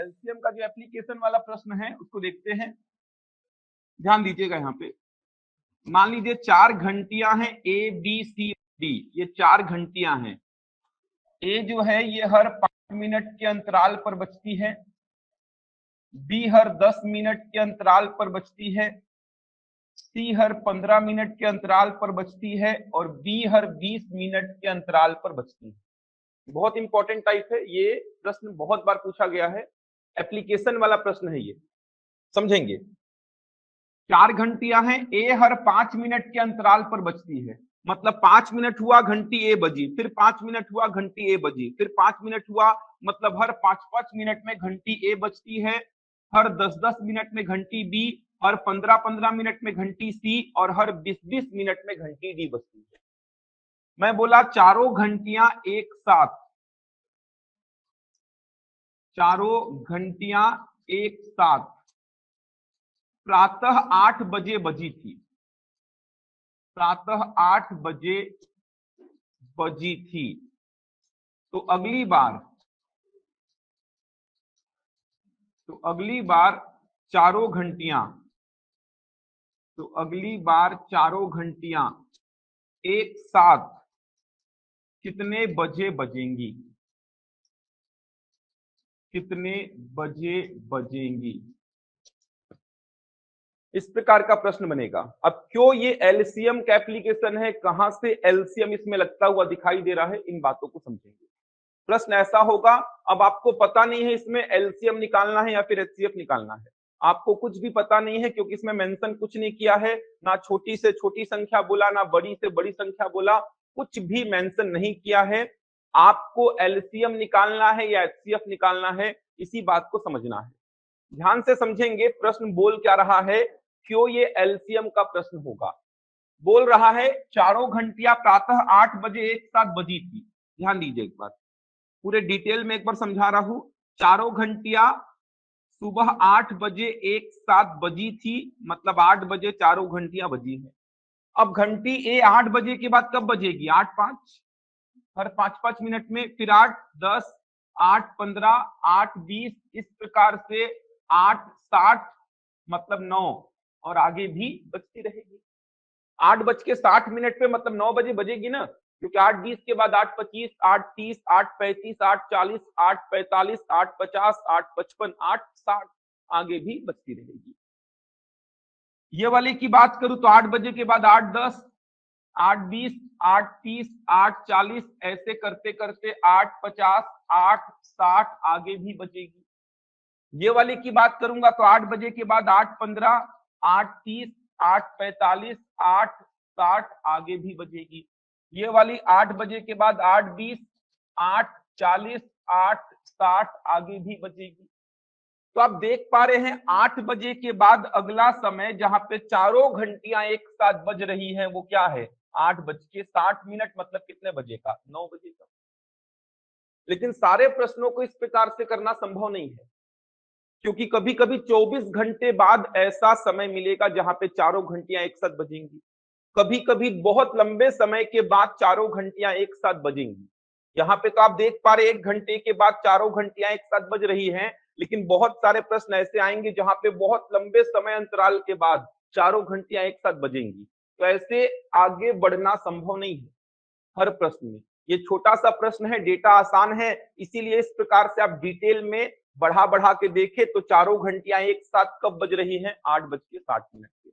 LCM का जो application वाला प्रश्न है उसको देखते हैं। ध्यान दीजिएगा यहाँ पे, मान लीजिए 4 घंटियां हैं ए बी सी डी, ये 4 घंटियां हैं। ए जो है ये हर 5 मिनट के अंतराल पर बजती है, बी हर 10 मिनट के अंतराल पर बजती है, सी हर 15 मिनट के अंतराल पर बजती है और बी हर 20 मिनट के अंतराल पर बजती है। बहुत इंपॉर्टेंट टाइप है ये प्रश्न, बहुत बार पूछा गया है, एप्लीकेशन वाला प्रश्न है ये, समझेंगे। 4 घंटियां हैं, ए हर 5 मिनट के अंतराल पर बजती है, मतलब 5 मिनट हुआ घंटी ए बजी, फिर 5 मिनट हुआ घंटी ए बजी, फिर 5 मिनट हुआ, मतलब हर 5-5 मिनट में घंटी ए बजती है, हर 10-10 मिनट में घंटी बी, हर 15-15 मिनट में घंटी सी और हर 20-20 मिनट में घंटी डी बजती है। मैं बोला चारों घंटियां एक साथ, चारों घंटियां एक साथ प्रातः 8 बजे बजी थी, प्रातः 8 बजे बजी थी। तो अगली बार चारों घंटियां, तो अगली बार चारों घंटियां एक साथ कितने बजे बजेंगी, कितने बजे बजेंगी, इस प्रकार का प्रश्न बनेगा। अब क्यों ये एलसीएम का एप्लीकेशन है, कहां से एलसीएम इसमें लगता हुआ दिखाई दे रहा है, इन बातों को समझेंगे। प्रश्न ऐसा होगा, अब आपको पता नहीं है इसमें एलसीएम निकालना है या फिर एचसीएफ निकालना है, आपको कुछ भी पता नहीं है क्योंकि इसमें मेंशन कुछ नहीं किया है, ना छोटी से छोटी संख्या बोला, ना बड़ी से बड़ी संख्या बोला, कुछ भी मेंशन नहीं किया है। आपको एलसीएम निकालना है या एचसीएफ निकालना है, इसी बात को समझना है। ध्यान से समझेंगे प्रश्न बोल क्या रहा है, क्यों ये एलसीएम का प्रश्न होगा। बोल रहा है चारों घंटियां प्रातः 8 बजे एक साथ बजी थी। ध्यान दीजिए एक बार, पूरे डिटेल में एक बार समझा रहा हूं। चारों घंटियां सुबह 8 बजे एक साथ बजी थी, मतलब 8 बजे चारों घंटियां बजी हैं। अब घंटी ए 8 बजे के बाद कब बजेगी, 8:05, हर 5-5 मिनट में, फिर 8:10, 8:15, 8:20, इस प्रकार से 8:60 मतलब 9 और आगे भी बजती रहेगी। 8:60 पे मतलब 9 बजे बजेगी ना, क्योंकि 8:20 के बाद 8:25, 8:30, 8:35, 8:40, 8:45, 8:50, 8:55, 8:60 आगे भी बजती रहेगी। ये वाले की बात करूं तो 8 बजे के बाद 8:10, 8:20, 8:30, 8:40 ऐसे करते करते 8:50, 8:60 आगे भी बजेगी। ये वाले की बात करूंगा तो 8 बजे के बाद 8:15, 8:30, 8:45, 8:60 आगे भी बजेगी। ये वाली 8 बजे के बाद 8:20, 8:40, 8:60 आगे भी बजेगी। तो आप देख पा रहे हैं 8 बजे के बाद अगला समय जहां पे चारों घंटियां एक साथ बज रही हैं वो क्या है, 8:60, मतलब कितने बजे का, 9 बजे का। लेकिन सारे प्रश्नों को इस प्रकार से करना संभव नहीं है, क्योंकि कभी कभी 24 घंटे बाद ऐसा समय मिलेगा जहां पे चारों घंटियां एक साथ बजेंगी, कभी कभी बहुत लंबे समय के बाद चारों घंटियां एक साथ बजेंगी। यहाँ पे तो आप देख पा रहे 1 घंटे के बाद चारों घंटियां एक साथ बज रही हैं, लेकिन बहुत सारे प्रश्न ऐसे आएंगे जहां पे बहुत लंबे समय अंतराल के बाद चारों घंटियां एक साथ बजेंगी। तो ऐसे आगे बढ़ना संभव नहीं है हर प्रश्न में। ये छोटा सा प्रश्न है, डेटा आसान है, इसीलिए इस प्रकार से आप डिटेल में बढ़ा बढ़ा के देखें तो चारों घंटियां एक साथ कब बज रही हैं, 8:60 के।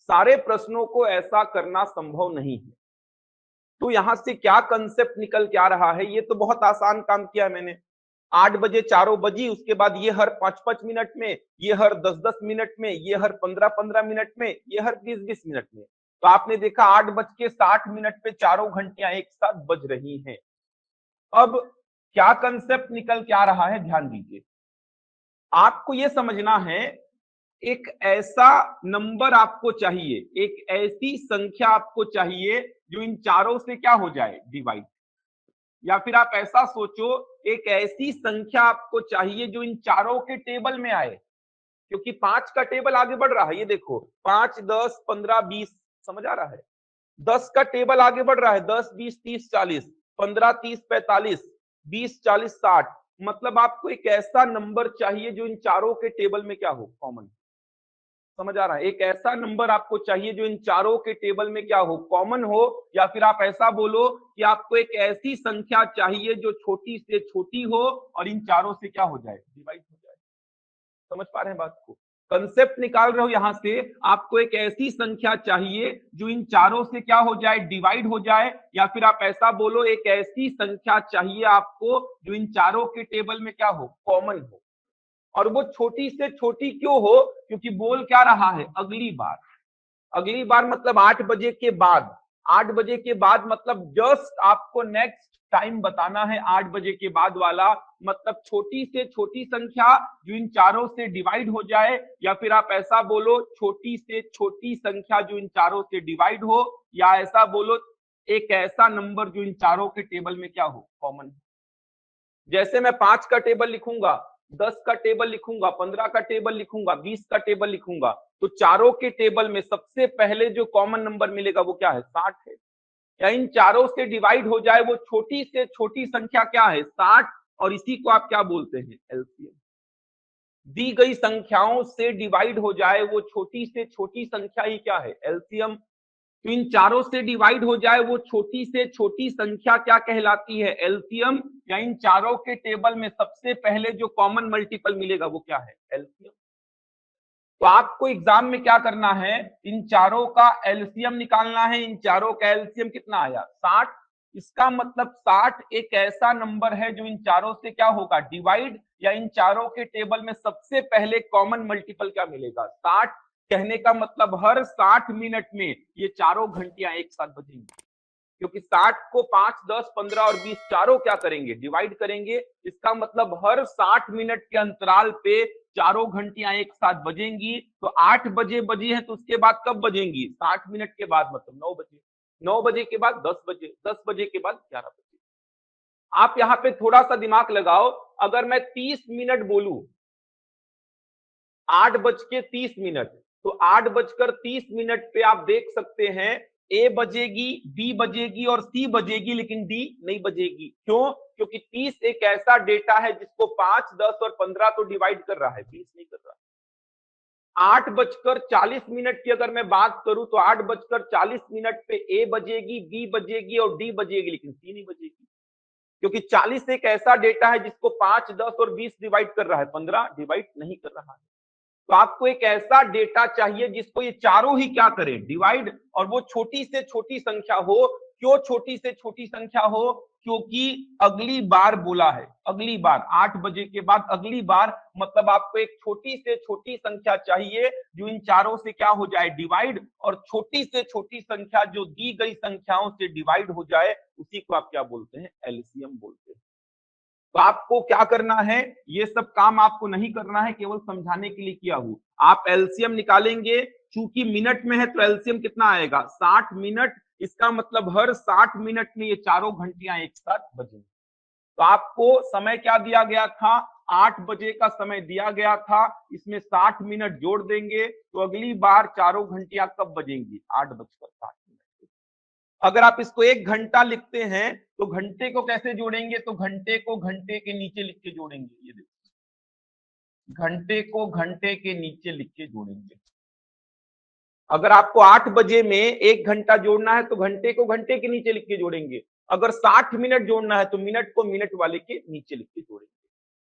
सारे प्रश्नों को ऐसा करना संभव नहीं है। तो यहां से क्या कंसेप्ट निकल के आ रहा है, ये तो बहुत आसान काम किया है मैंने। 8 बजे चारों बजी, उसके बाद ये हर 5-5 मिनट में, ये हर 10-10 मिनट में, ये हर 15-15 मिनट में, ये हर 20-20 मिनट में। तो आपने देखा 8:60 पे चारों घंटियां एक साथ बज रही हैं। अब क्या कंसेप्ट निकल के आ रहा है, ध्यान दीजिए। आपको यह समझना है, एक ऐसा नंबर आपको चाहिए, एक ऐसी संख्या आपको चाहिए जो इन चारों से क्या हो जाए, डिवाइड। या फिर आप ऐसा सोचो, एक ऐसी संख्या आपको चाहिए जो इन चारों के टेबल में आए, क्योंकि 5 का टेबल आगे बढ़ रहा है। ये देखो 5, 10, 15, 20, समझ आ रहा है। 10 का टेबल आगे बढ़ रहा है, 10, 20, 30, 40, 15, 30, 45, 20, 40, 60, मतलब आपको एक ऐसा नंबर चाहिए जो इन चारों के टेबल में क्या हो, कॉमन। समझ आ रहा है? एक ऐसा नंबर आपको चाहिए जो इन चारों के टेबल में क्या हो, कॉमन हो। या फिर आप ऐसा बोलो कि आपको एक ऐसी संख्या चाहिए जो छोटी से छोटी हो और इन चारों से क्या हो जाए, डिवाइड हो जाए। समझ पा रहे हैं बात को? कंसेप्ट निकाल रहे हो यहां से, आपको एक ऐसी संख्या चाहिए जो इन चारों से क्या हो जाए, डिवाइड हो जाए। या फिर आप ऐसा बोलो, एक ऐसी संख्या चाहिए आपको जो इन चारों के टेबल में क्या हो, कॉमन हो। और वो छोटी से छोटी क्यों हो, क्योंकि बोल क्या रहा है, अगली बार। अगली बार मतलब 8 बजे के बाद। 8 बजे के बाद मतलब जस्ट आपको नेक्स्ट टाइम बताना है, 8 बजे के बाद वाला। मतलब छोटी से छोटी संख्या जो इन चारों से डिवाइड हो जाए। या फिर आप ऐसा बोलो, छोटी से छोटी संख्या जो इन चारों से डिवाइड हो। या ऐसा बोलो, एक ऐसा नंबर जो इन चारों के टेबल में क्या हो, कॉमन। जैसे मैं 5 का टेबल लिखूंगा, 10 का टेबल लिखूंगा, 15 का टेबल लिखूंगा, 20 का टेबल लिखूंगा, तो चारों के टेबल में सबसे पहले जो कॉमन नंबर मिलेगा वो क्या है, 60 है। या इन चारों से डिवाइड हो जाए वो छोटी से छोटी संख्या क्या है, 60। और इसी को आप क्या बोलते हैं, एलसीएम। दी गई संख्याओं से डिवाइड हो जाए वो छोटी से छोटी संख्या ही क्या है, एलसीएम। तो इन चारों से डिवाइड हो जाए वो छोटी से छोटी संख्या क्या कहलाती है, एलसीएम। या इन चारों के टेबल में सबसे पहले जो कॉमन मल्टीपल मिलेगा वो क्या है, एलसीएम। तो आपको एग्जाम में क्या करना है, इन चारों का एलसीएम निकालना है। इन चारों का एलसीएम कितना आया, 60। इसका मतलब 60 एक ऐसा नंबर है जो इन चारों से क्या होगा, डिवाइड। या इन चारों के टेबल में सबसे पहले कॉमन मल्टीपल क्या मिलेगा, 60। कहने का मतलब हर 60 मिनट में ये चारों घंटियां एक साथ बजेंगी। क्योंकि 60 को 5, 10, 15 और 20 चारों क्या करेंगे, डिवाइड करेंगे। इसका मतलब हर 60 मिनट के अंतराल पे चारों घंटियां एक साथ बजेंगी। तो 8 बजे बजी है तो उसके बाद कब बजेंगी, 60 मिनट के बाद, मतलब 9 बजे। 9 बजे के बाद 10 बजे, 10 बजे के बाद 11 बजे। आप यहाँ पे थोड़ा सा दिमाग लगाओ, अगर मैं 30 मिनट बोलूं, 8:30, तो 8:30 पे आप देख सकते हैं ए बजेगी, बी बजेगी और सी बजेगी, लेकिन डी नहीं बजेगी। क्यों? क्योंकि 30 एक ऐसा डेटा है जिसको 5, 10 और 15 तो डिवाइड कर रहा है, 20 नहीं कर रहा। 8:40 की अगर मैं बात करूं तो 8:40 पे ए बजेगी, बी बजेगी और डी बजेगी, लेकिन सी नहीं बजेगी। क्योंकि 40 एक ऐसा डेटा है जिसको 5, 10 और 20 डिवाइड कर रहा है, 15 डिवाइड नहीं कर रहा है। तो आपको एक ऐसा डेटा चाहिए जिसको ये चारों ही क्या करें, डिवाइड। और वो छोटी से छोटी संख्या हो। क्यों छोटी से छोटी संख्या हो, क्योंकि अगली बार बोला है, अगली बार 8 बजे के बाद अगली बार। मतलब आपको एक छोटी से छोटी संख्या चाहिए जो इन चारों से क्या हो जाए, डिवाइड। और छोटी से छोटी संख्या जो दी गई संख्याओं से डिवाइड हो जाए उसी को आप क्या बोलते हैं, एलसीएम बोलते हैं। तो आपको क्या करना है, ये सब काम आपको नहीं करना है, केवल समझाने के लिए किया हूं। आप एलसीएम निकालेंगे, चूंकि मिनट में है तो एलसीएम कितना आएगा, 60 मिनट। इसका मतलब हर 60 मिनट में ये चारों घंटियां एक साथ बजेंगी। तो आपको समय क्या दिया गया था, 8 बजे का समय दिया गया था। इसमें 60 मिनट जोड़ देंगे तो अगली बार चारों घंटियां कब बजेंगी, 8:60। अगर आप इसको 1 घंटा लिखते हैं तो घंटे को कैसे जोड़ेंगे, तो घंटे को घंटे के नीचे लिख के जोड़ेंगे। ये देखो, घंटे को घंटे के नीचे लिख के जोड़ेंगे। अगर आपको 8 बजे में 1 घंटा जोड़ना है तो घंटे को घंटे के नीचे लिख के जोड़ेंगे। अगर 60 मिनट जोड़ना है तो मिनट को मिनट वाले के नीचे लिख के जोड़ेंगे।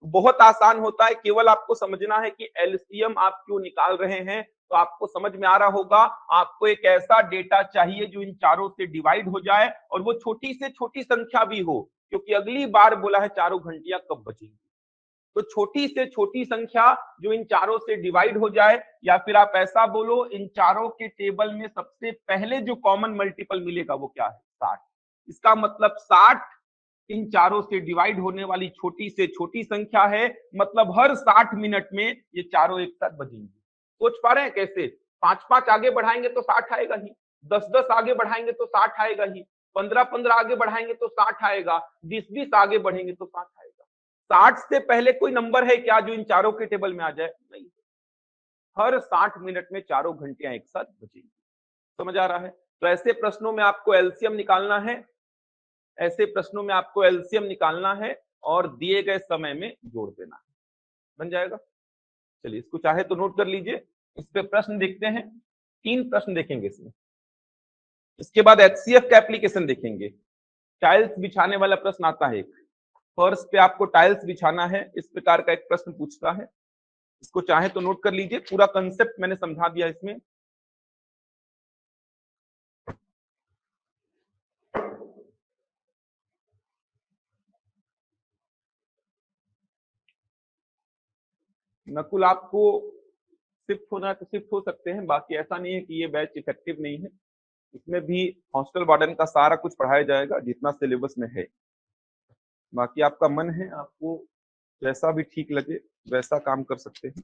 बहुत आसान होता है, केवल आपको समझना है कि एलसीएम आप क्यों निकाल रहे हैं। तो आपको समझ में आ रहा होगा, आपको एक ऐसा डेटा चाहिए जो इन चारों से डिवाइड हो जाए और वो छोटी से छोटी संख्या भी हो, क्योंकि अगली बार बोला है चारों घंटियां कब बजेंगी। तो छोटी से छोटी संख्या जो इन चारों से डिवाइड हो जाए। या फिर आप ऐसा बोलो, इन चारों के टेबल में सबसे पहले जो कॉमन मल्टीपल मिलेगा वो क्या है, 60। इसका मतलब 60 इन चारों से डिवाइड होने वाली छोटी से छोटी संख्या है। मतलब हर 60 मिनट में ये चारों एक साथ बजेंगी। सोच पा रहे हैं कैसे, 5-5 आगे बढ़ाएंगे तो 60 आएगा ही, 10-10 आगे बढ़ाएंगे तो 60 आएगा ही, 15-15 आगे बढ़ाएंगे तो 60 आएगा, 20-20 आगे बढ़ेंगे तो 60 आएगा। 60 से पहले कोई नंबर है क्या जो इन चारों के टेबल में आ जाए, नहीं। हर 60 मिनट में चारों घंटियां एक साथ बजेंगी। समझ आ रहा है? तो ऐसे प्रश्नों में आपको एलसीएम निकालना है, ऐसे प्रश्नों में आपको एलसीएम निकालना है। और दिए गए समय में जोड़ देना है, बन जाएगा। चलिए इसको चाहे तो नोट कर लीजिए। इस पे प्रश्न देखते हैं, 3 प्रश्न देखेंगे इसमें। इसके बाद एचसीएफ का एप्लीकेशन देखेंगे। टाइल्स बिछाने वाला प्रश्न आता है एक, फर्श पे आपको टाइल्स बिछाना है, इस प्रकार का एक प्रश्न पूछता है। इसको चाहे तो नोट कर लीजिए, पूरा कंसेप्ट मैंने समझा दिया इसमें। नकुल आपको शिफ्ट होना है तो शिफ्ट हो सकते हैं, बाकी ऐसा नहीं है कि ये बैच इफेक्टिव नहीं है। इसमें भी हॉस्टल वार्डन का सारा कुछ पढ़ाया जाएगा जितना सिलेबस में है। बाकी आपका मन है, आपको जैसा भी ठीक लगे वैसा काम कर सकते हैं।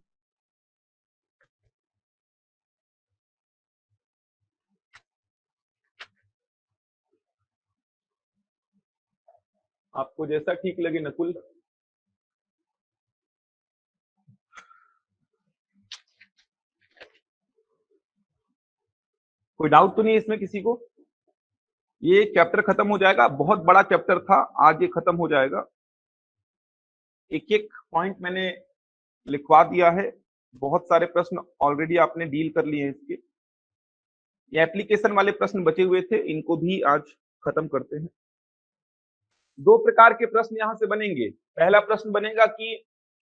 आपको जैसा ठीक लगे नकुल। कोई डाउट तो नहीं है इसमें किसी को? ये चैप्टर खत्म हो जाएगा, बहुत बड़ा चैप्टर था, आज ये खत्म हो जाएगा। एक एक पॉइंट मैंने लिखवा दिया है, बहुत सारे प्रश्न ऑलरेडी आपने डील कर लिए हैं इसके। ये एप्लीकेशन वाले प्रश्न बचे हुए थे, इनको भी आज खत्म करते हैं। 2 प्रकार के प्रश्न यहां से बनेंगे। पहला प्रश्न बनेगा कि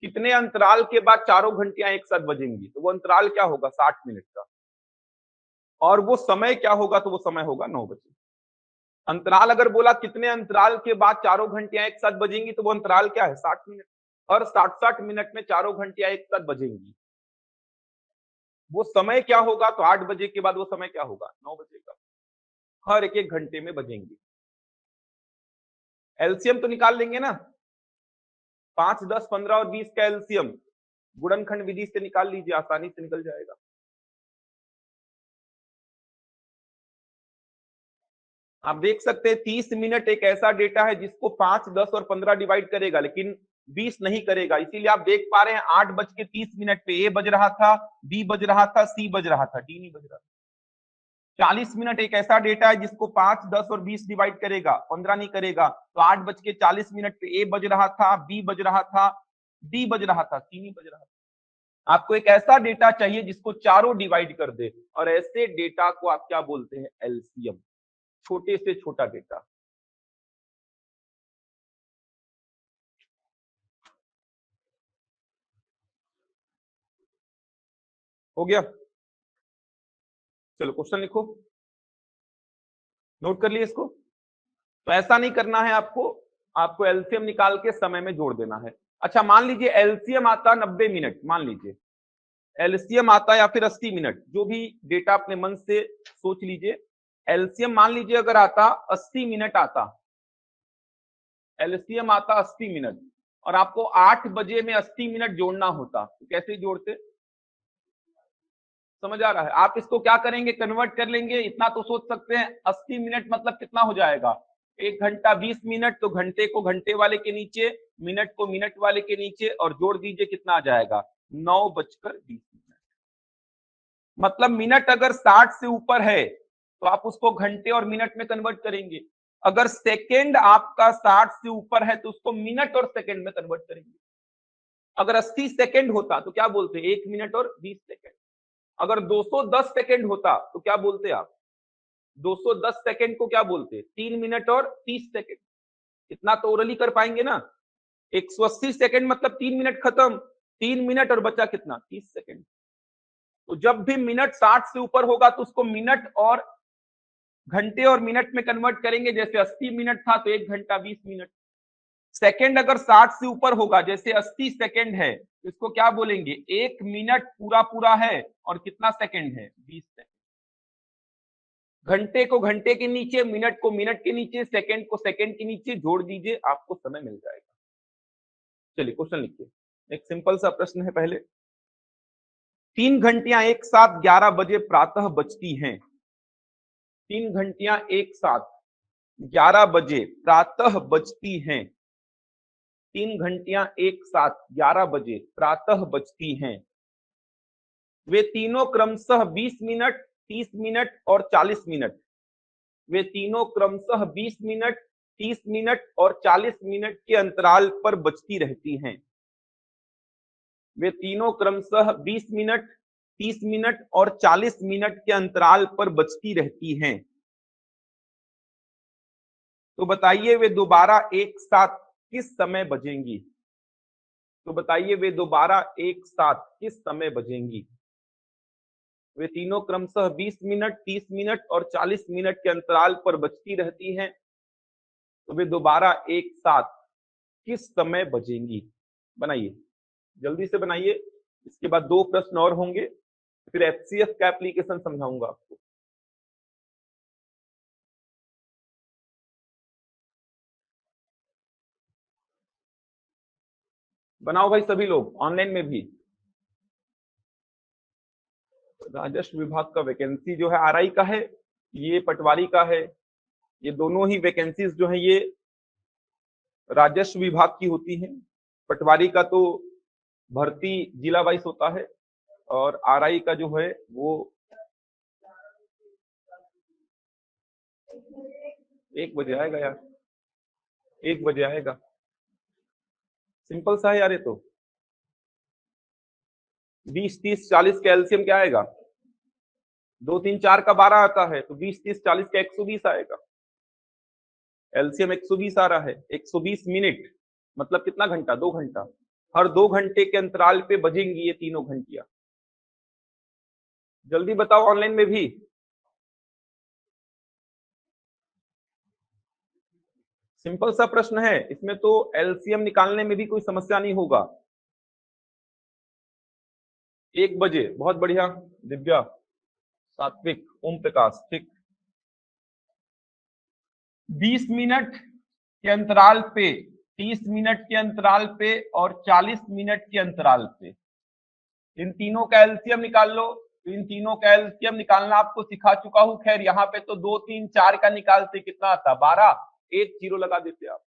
कितने अंतराल के बाद चारों घंटियां एक साथ बजेंगी, तो वो अंतराल क्या होगा, 60 मिनट का। और वो समय क्या होगा, तो वो समय होगा 9 बजे। अंतराल अगर बोला कितने अंतराल के बाद चारों घंटियां एक साथ बजेंगी, तो वो अंतराल क्या है, 60 मिनट। और 60-60 मिनट में चारों घंटियां एक साथ बजेंगी। वो समय क्या होगा, तो 8 बजे के बाद वो समय क्या होगा, 9 बजे का। हर एक एक घंटे में बजेंगी। एलसीएम तो निकाल लेंगे ना, 5, 10, 15 और 20 का एलसीएम गुणनखंड विधि से निकाल लीजिए, आसानी से निकल जाएगा। आप देख सकते हैं 30 मिनट एक ऐसा डेटा है जिसको 5, 10 और 15 डिवाइड करेगा, लेकिन 20 नहीं करेगा। इसीलिए आप देख पा रहे हैं 8:30 पे ए बज रहा था, बी बज रहा था, सी बज रहा था, डी नहीं बज रहा था। 40 मिनट एक ऐसा डेटा है जिसको 5, 10 और 20 डिवाइड करेगा, 15 नहीं करेगा। तो 8:40 पे ए बज रहा था, बी बज रहा था, डी बज रहा था, सी नहीं बज रहा था। आपको एक ऐसा डेटा चाहिए जिसको चारों डिवाइड कर दे, और ऐसे डेटा को आप क्या बोलते हैं, एलसीएम, छोटे से छोटा डेटा। हो गया? चलो क्वेश्चन लिखो, नोट कर लिए इसको। तो ऐसा नहीं करना है आपको, आपको एलसीएम निकाल के समय में जोड़ देना है। अच्छा मान लीजिए एलसीएम आता 90 मिनट, मान लीजिए एलसीएम आता या फिर 80 मिनट, जो भी डेटा अपने मन से सोच लीजिए। एलसीएम मान लीजिए अगर आता 80 मिनट आता, एलसीएम आता 80 मिनट, और आपको 8 बजे में 80 मिनट जोड़ना होता, तो कैसे जोड़ते? समझ आ रहा है? आप इसको क्या करेंगे, कन्वर्ट कर लेंगे। इतना तो सोच सकते हैं 80 मिनट मतलब कितना हो जाएगा, 1 घंटा 20 मिनट। तो घंटे को घंटे वाले के नीचे, मिनट को मिनट वाले के नीचे, और जोड़ दीजिए कितना आ जाएगा, 9:20। मतलब मिनट अगर 60 से ऊपर है तो आप उसको घंटे और मिनट में कन्वर्ट करेंगे। अगर सेकेंड आपका 60 से ऊपर है तो उसको मिनट और सेकेंड में कन्वर्ट करेंगे। अगर 80 सेकेंड होता तो क्या बोलते, 1 मिनट और 20 सेकेंड। अगर 210 सेकेंड होता तो क्या बोलते आप, 210 सेकेंड को क्या बोलते, 3 मिनट और 30 सेकेंड। इतना तो ओरली कर पाएंगे ना। 180 सेकेंड मतलब 3 मिनट खत्म, 3 मिनट और बचा कितना, 30 सेकेंड। तो जब भी मिनट 60 से ऊपर होगा तो उसको मिनट और घंटे और मिनट में कन्वर्ट करेंगे। जैसे 80 मिनट था तो 1 घंटा 20 मिनट। सेकेंड अगर 60 से ऊपर होगा, जैसे 80 सेकेंड है, तो इसको क्या बोलेंगे, 1 मिनट पूरा पूरा है और कितना सेकेंड है, 20 सेकेंड। घंटे को घंटे के नीचे, मिनट को मिनट के नीचे, सेकंड को सेकंड के नीचे जोड़ दीजिए, आपको समय मिल जाएगा। चलिए क्वेश्चन लिखिए, एक सिंपल सा प्रश्न है पहले। 3 घंटियां एक साथ 11 बजे प्रातः बजती हैं। 3 घंटियां एक साथ 11 बजे प्रातः बजती हैं। 3 घंटियां एक साथ 11 बजे प्रातः बजती हैं। वे तीनों क्रमशः 20 मिनट, 30 मिनट और 40 मिनट। वे तीनों क्रमशः 20 मिनट, 30 मिनट और 40 मिनट के अंतराल पर बजती रहती हैं। वे तीनों क्रमशः 20 मिनट, 30 मिनट और 40 मिनट के अंतराल पर बजती रहती हैं। तो बताइए वे दोबारा एक साथ किस समय बजेंगी? तो बताइए वे दोबारा एक साथ किस समय बजेंगी? वे तीनों क्रमशः 20 मिनट, 30 मिनट और 40 मिनट के अंतराल पर बजती रहती हैं। तो वे दोबारा एक साथ किस समय बजेंगी? बनाइए, जल्दी से बनाइए। इसके बाद 2 प्रश्न और होंगे, फिर एचसीएफ का एप्लीकेशन समझाऊंगा आपको। बनाओ भाई सभी लोग, ऑनलाइन में भी। राजस्व विभाग का वैकेंसी जो है आरआई का है, ये पटवारी का है। ये दोनों ही वैकेंसीज जो है ये राजस्व विभाग की होती हैं। पटवारी का तो भर्ती जिला वाइज होता है और आरआई का जो है वो 1 बजे आएगा यार, 1 बजे आएगा। सिंपल सा है यार ये तो। 20, 30, 40 का एलसीएम क्या आएगा? 2, 3, 4 का 12 आता है, तो 20, 30, 40 का 120 आएगा। एलसीएम 120 आ रहा है। 120 मिनट मतलब कितना घंटा? 2 घंटा। हर 2 घंटे के अंतराल पे बजेंगी ये तीनों घंटियां। जल्दी बताओ ऑनलाइन में भी। सिंपल सा प्रश्न है, इसमें तो एलसीएम निकालने में भी कोई समस्या नहीं होगा। 1 बजे, बहुत बढ़िया। दिव्या, सात्विक, ओम प्रकाश, ठीक। 20 मिनट के अंतराल पे, 30 मिनट के अंतराल पे और 40 मिनट के अंतराल पे इन तीनों का एलसीएम निकाल लो। तो इन तीनों का एलसीएम निकालना आपको सिखा चुका हूं। खैर यहाँ पे तो 2, 3, 4 का निकालते कितना आता? 12, 1 0 लगा देते आप।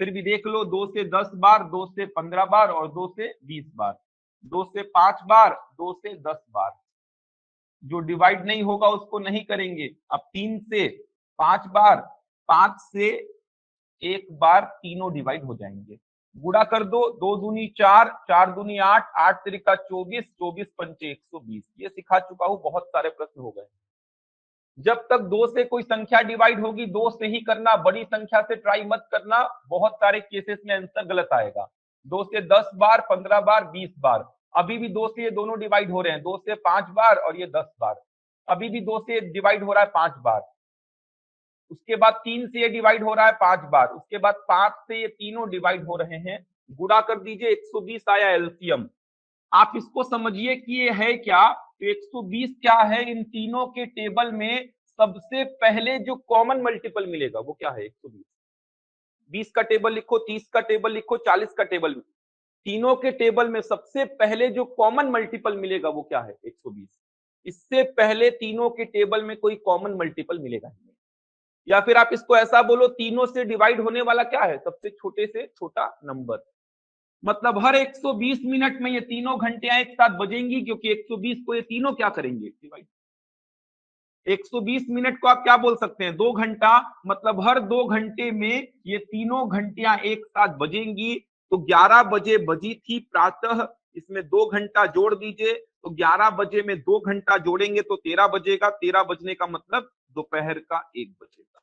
फिर भी देख लो, 2 से 10 बार, 2 से 15 बार और 2 से 20 बार, 2 से 5 बार, 2 से 10 बार। जो डिवाइड नहीं होगा उसको नहीं करेंगे। अब 3 से 5 बार, 5 से 1 बार, तीनों डिवाइड हो जाएंगे। गुणा कर दो, 2 दूनी 4, 4 दूनी 8, 8 त्रिका 24, 24 पंचे 120। ये सिखा चुका हूं, बहुत सारे प्रश्न हो गए। जब तक 2 से कोई संख्या डिवाइड होगी 2 से ही करना, बड़ी संख्या से ट्राई मत करना, बहुत सारे केसेस में आंसर गलत आएगा। 2 से 10 बार, 15 बार, 20 बार। अभी भी 2 से ये दोनों डिवाइड हो रहे हैं, 2 से 5 बार और ये 10 बार। अभी भी 2 से डिवाइड हो रहा है 5 बार। उसके बाद 3 से ये डिवाइड हो रहा है 5 बार। उसके बाद 5 से ये तीनों डिवाइड हो रहे हैं। गुणा कर दीजिए, 120 आया एलसीएम। आप इसको समझिए कि ये है क्या? तो 120 क्या है? इन तीनों के टेबल में सबसे पहले जो कॉमन मल्टीपल मिलेगा वो क्या है? 120। 20 का टेबल लिखो, 30 का टेबल लिखो, 40 का टेबल लिखो। तीनों के टेबल में सबसे पहले जो कॉमन मल्टीपल मिलेगा वो क्या है? 120। इससे पहले तीनों के टेबल में कोई कॉमन मल्टीपल मिलेगा नहीं। या फिर आप इसको ऐसा बोलो, तीनों से डिवाइड होने वाला क्या है? सबसे छोटे से छोटा नंबर। मतलब हर 120 मिनट में ये तीनों घंटियां एक साथ बजेंगी, क्योंकि 120 को ये तीनों क्या करेंगे? डिवाइड। 120 मिनट को आप क्या बोल सकते हैं? 2 घंटा। मतलब हर 2 घंटे में ये तीनों घंटियां एक साथ बजेंगी। तो 11 बजे बजी थी प्रातः, इसमें 2 घंटा जोड़ दीजिए। तो 11 बजे में 2 घंटा जोड़ेंगे तो 13 बजेगा। 13 बजने का मतलब दोपहर का 1 बजेगा।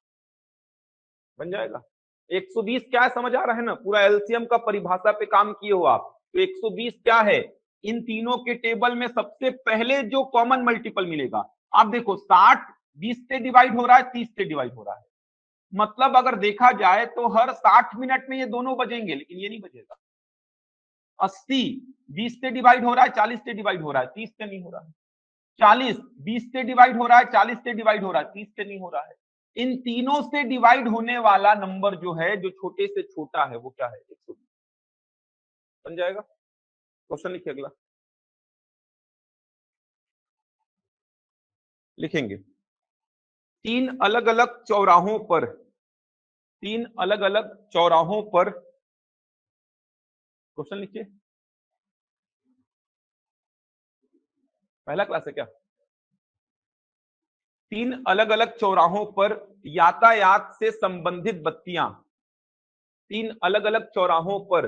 बन जाएगा। 120 क्या है समझ आ रहा है ना? पूरा एलसीएम का परिभाषा पे काम किए हो आप। तो 120 क्या है? इन तीनों के टेबल में सबसे पहले जो कॉमन मल्टीपल मिलेगा। आप देखो, 60 20 से डिवाइड हो रहा है, 30 से डिवाइड हो रहा है। मतलब अगर देखा जाए तो हर 60 मिनट में ये दोनों बजेंगे, लेकिन ये नहीं बजेगा। 80 20 से डिवाइड हो रहा है, 40 से डिवाइड हो रहा है, 30 से नहीं हो रहा है। 40 20 से डिवाइड हो रहा है, 40 से डिवाइड हो रहा है, 30 से नहीं हो रहा है। इन तीनों से डिवाइड होने वाला नंबर जो है, जो छोटे से छोटा है, वो क्या है? 120। बन जाएगा। क्वेश्चन लिखिए अगला। लिखेंगे, 3 अलग अलग चौराहों पर, 3 अलग अलग चौराहों पर, क्वेश्चन लिखिए। पहला क्लास है क्या? 3 अलग अलग चौराहों पर यातायात से संबंधित बत्तियां तीन अलग अलग चौराहों पर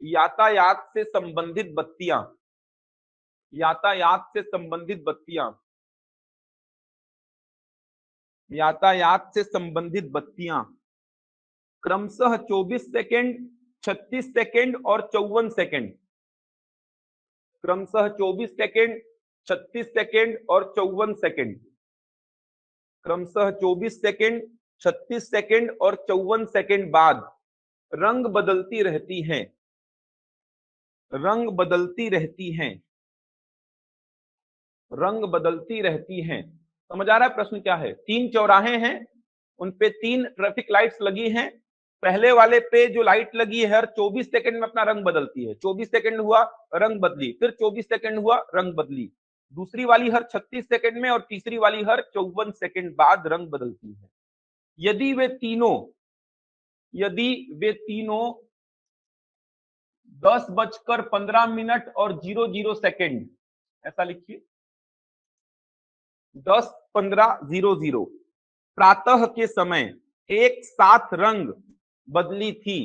यातायात से संबंधित बत्तियां, यातायात से संबंधित बत्तियां, यातायात से संबंधित बत्तियां क्रमशः 24 सेकेंड, 36 सेकेंड और 54 सेकेंड, क्रमशः 24 सेकेंड, 36 सेकेंड और 54 सेकेंड, क्रमशः 24 सेकेंड, 36 सेकेंड और 54 सेकेंड बाद रंग बदलती रहती हैं, रंग बदलती रहती हैं, रंग बदलती रहती हैं। समझ आ रहा है प्रश्न क्या है? तीन चौराहे हैं, उन पे तीन ट्रैफिक लाइट्स लगी हैं। पहले वाले पे जो लाइट लगी है हर 24 सेकंड में अपना रंग बदलती है। 24 सेकंड हुआ रंग बदली, फिर 24 सेकंड हुआ रंग बदली। दूसरी वाली हर 36 सेकंड में और तीसरी वाली हर 54 सेकंड बाद रंग बदलती है। यदि वे तीनों 10:15 और 00 सेकंड, ऐसा लिखिए 10:15 प्रातः के समय एक साथ रंग बदली थी।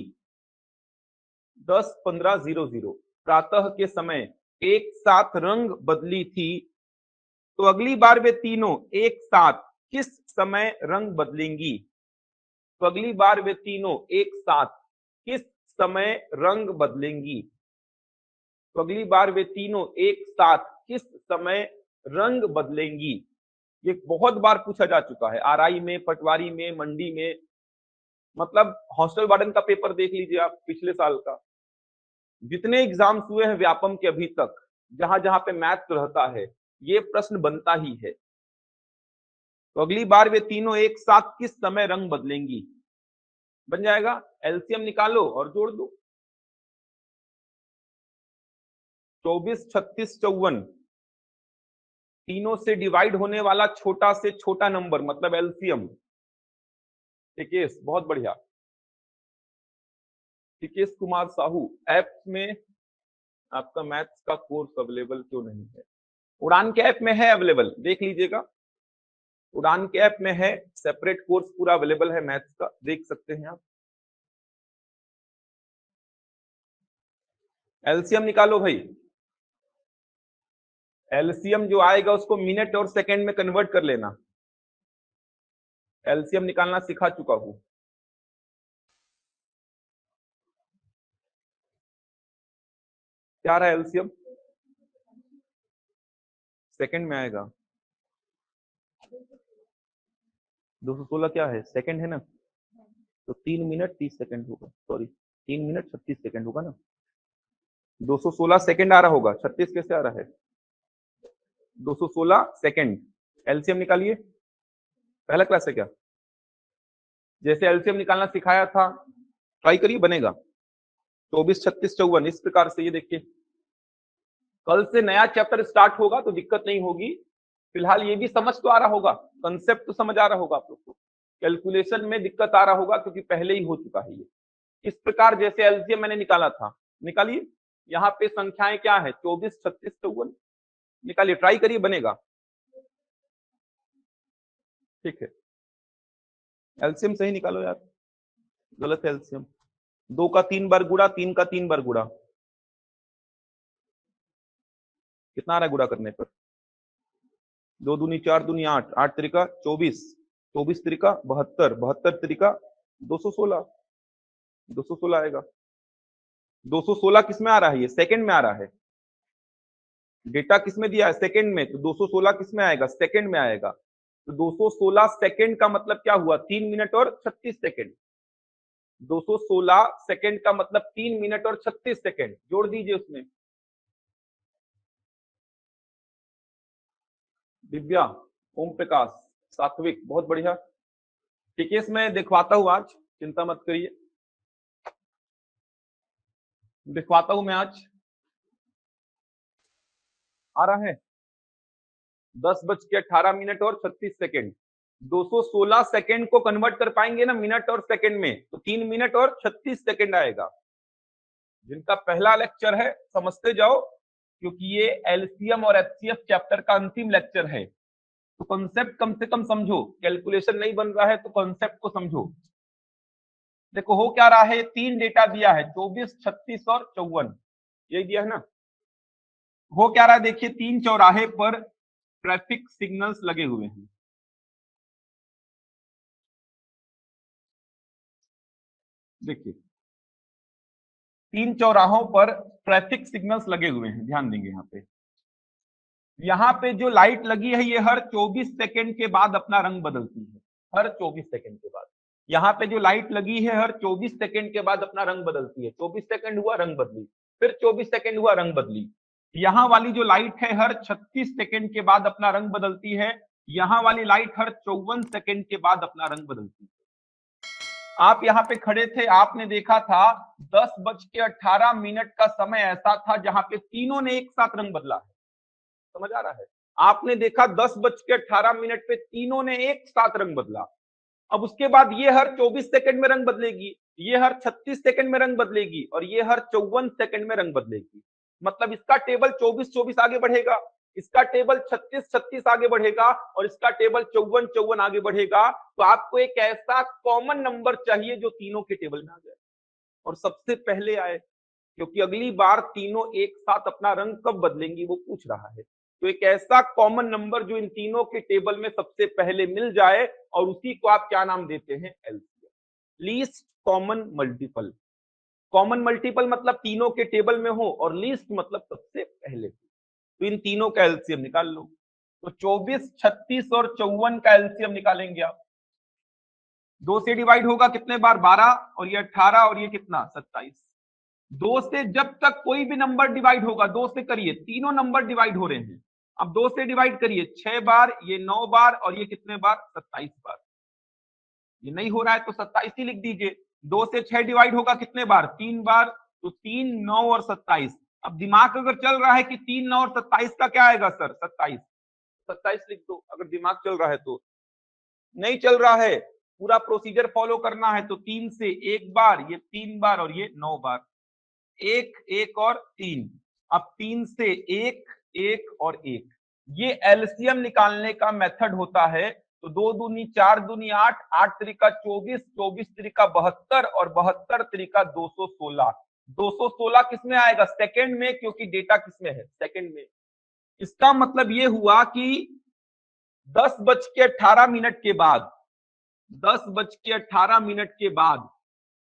10:15 प्रातः के समय एक साथ रंग बदली थी, तो अगली बार वे तीनों एक साथ किस समय रंग बदलेंगी? तो अगली बार वे तीनों एक साथ किस समय रंग बदलेंगी? तो अगली बार वे तीनों एक साथ किस समय रंग बदलेंगी? ये बहुत बार पूछा जा चुका है, आरआई में, पटवारी में, मंडी में, मतलब हॉस्टल वार्डन का पेपर देख लीजिए आप पिछले साल का। जितने एग्जाम्स हुए हैं व्यापम के अभी तक, जहां जहां पे मैथ रहता है, ये प्रश्न बनता ही है। तो अगली बार वे तीनों एक साथ किस समय रंग बदलेंगी? बन जाएगा, एलसीएम निकालो और जोड़ दो। 24, 36, 54 तीनों से डिवाइड होने वाला छोटा से छोटा नंबर मतलब एलसीएम। ठीक है, बहुत बढ़िया। टिकेश कुमार साहू, ऐप में आपका मैथ्स का कोर्स अवेलेबल क्यों नहीं है? उड़ान के ऐप में है अवेलेबल, देख लीजिएगा। उड़ान के ऐप में है, सेपरेट कोर्स पूरा अवेलेबल है मैथ्स का, देख सकते हैं आप। एलसीएम निकालो भाई। एलसीएम जो आएगा उसको मिनट और सेकंड में कन्वर्ट कर लेना। एलसीएम निकालना सिखा चुका हूं। क्या रहा एलसीएम? सेकंड में आएगा। 216 क्या है? सेकंड है ना, तो 3 मिनट 30 सेकंड होगा, सॉरी 3 मिनट 36 सेकंड होगा ना। 216 सेकंड आ रहा होगा, 36 कैसे आ रहा है? 216 सेकंड। एलसीएम निकालिए। पहला क्लास है क्या? जैसे एलसीएम निकालना सिखाया था, ट्राई करिए, बनेगा। 24, 36, 54 इस प्रकार से। ये देखिए, कल से नया चैप्टर स्टार्ट होगा तो दिक्कत नहीं होगी। फिलहाल ये भी समझ तो आ रहा होगा, कंसेप्ट तो समझ आ रहा होगा आप लोग को। कैलकुलेशन में दिक्कत आ रहा होगा क्योंकि पहले ही हो चुका है ये। इस प्रकार जैसे एलसीएम मैंने निकाला था, निकालिए। यहाँ पे संख्याएं क्या है? 24, 36, 54 निकालिए, ट्राई करिए, बनेगा। ठीक है, एलसीएम सही निकालो यार, गलत है एलसीएम। 2 का 3 बार गुड़ा, 3 का 3 बार गुड़ा, कितना आ रहा है गुड़ा करने पर? 2 दूनी 4 दूनी 8, 8 त्रिका 24, 24 त्रिका 72, 72 त्रिका 216, 216 आएगा। 216 किस में आ रहा है? ये सेकंड में आ रहा है। डेटा किस में दिया है? सेकंड में, तो 216 किस में आएगा? सेकंड में आएगा। तो 216 सेकंड का मतलब क्या हुआ? 3 मिनट और 36 सेकंड। 216 सेकंड का मतलब 3 मिनट और 36 सेकंड, जोड़ दीजिए उसमें। दिव्या, ओम प्रकाश, सात्विक, बहुत बढ़िया। ठीक है, इसमें दिखवाता हूं आज, चिंता मत करिए, दिखवाता हूं मैं आज। आ रहा है 10:18 और 36 सेकंड। 216 सेकंड को कन्वर्ट कर पाएंगे ना मिनट और सेकंड में, तो 3 मिनट और 36 सेकंड आएगा। जिनका पहला लेक्चर है समझते जाओ, क्योंकि ये एलसीएम और एचसीएफ चैप्टर का अंतिम लेक्चर है। तो कॉन्सेप्ट कम से कम समझो, कैलकुलेशन नहीं बन रहा है तो कॉन्सेप्ट को समझो। देखो हो क्या रहा है, 3 डेटा दिया है 24, 36 और 54, यही दिया है ना। हो क्या रहा है देखिए, 3 चौराहे पर ट्रैफिक सिग्नल्स लगे हुए हैं। देखिए 3 चौराहों पर ट्रैफिक सिग्नल्स लगे हुए हैं, ध्यान देंगे यहाँ पे। यहाँ पे जो लाइट लगी है ये हर 24 सेकंड के बाद अपना रंग बदलती है, हर 24 सेकंड के बाद। यहाँ पे जो लाइट लगी है हर 24 सेकंड के बाद अपना रंग बदलती है। 24 सेकंड हुआ रंग बदली, फिर 24 सेकंड हुआ रंग बदली। यहाँ वाली जो लाइट है हर 36 सेकंड के बाद अपना रंग बदलती है। यहाँ वाली लाइट हर 54 सेकंड के बाद अपना रंग बदलती है। आप यहाँ पे खड़े थे, आपने देखा था 10:18 का समय ऐसा था जहां पे तीनों ने एक साथ रंग बदला है। समझ आ रहा है? आपने देखा 10:18 पे तीनों ने एक साथ रंग बदला। अब उसके बाद ये हर 24 सेकंड में रंग बदलेगी, ये हर 36 सेकंड में रंग बदलेगी और ये हर 54 सेकंड में रंग बदलेगी। मतलब इसका टेबल 24-24 आगे बढ़ेगा, इसका टेबल 36-36 आगे बढ़ेगा और इसका टेबल 54-54 आगे बढ़ेगा। तो आपको एक ऐसा कॉमन नंबर चाहिए जो तीनों के टेबल में आ जाए और सबसे पहले आए, क्योंकि अगली बार तीनों एक साथ अपना रंग कब बदलेंगी वो पूछ रहा है। तो एक ऐसा कॉमन नंबर जो इन तीनों के टेबल में सबसे पहले मिल जाए और उसी को आप क्या नाम देते हैं, LCM, least common multiple. Common multiple मतलब तीनों के टेबल में हो और लीस्ट मतलब सबसे पहले। तो इन तीनों का एलसीएम निकाल लो। तो 24, 36 और 54 का एलसीएम निकालेंगे आप। 2 से डिवाइड होगा कितने बार, 12, और ये 18 और ये कितना 27। 2 से जब तक कोई भी नंबर डिवाइड होगा, 2 से करिए, तीनों नंबर डिवाइड हो रहे हैं। अब 2 से डिवाइड करिए 6 बार, ये 9 बार और ये कितने बार, 27 बार। ये नहीं हो रहा है तो 27 ही लिख दीजिए। 2 से 6 डिवाइड होगा कितने बार, 3 बार, तो 3, 9 और 27। अब दिमाग अगर चल रहा है कि 3, 9 और 27 का क्या आएगा सर, 27, 27 लिख दो अगर दिमाग चल रहा है तो। नहीं चल रहा है, पूरा प्रोसीजर फॉलो करना है। तो 3 से 1 बार, ये 3 बार और ये 9 बार, 1, 1 और 3। अब 3 से 1, 1 और 1, ये एलसीएम निकालने का मेथड होता है। तो 2 दूनी 4 दूनी 8, 8 त्रिका 24, 24 त्रिका 72 और 72 त्रिका 216। 216 किसमें आएगा, सेकंड में, क्योंकि डेटा किसमें है, सेकंड में। इसका मतलब ये हुआ कि 10:18 के बाद, 10:18 के बाद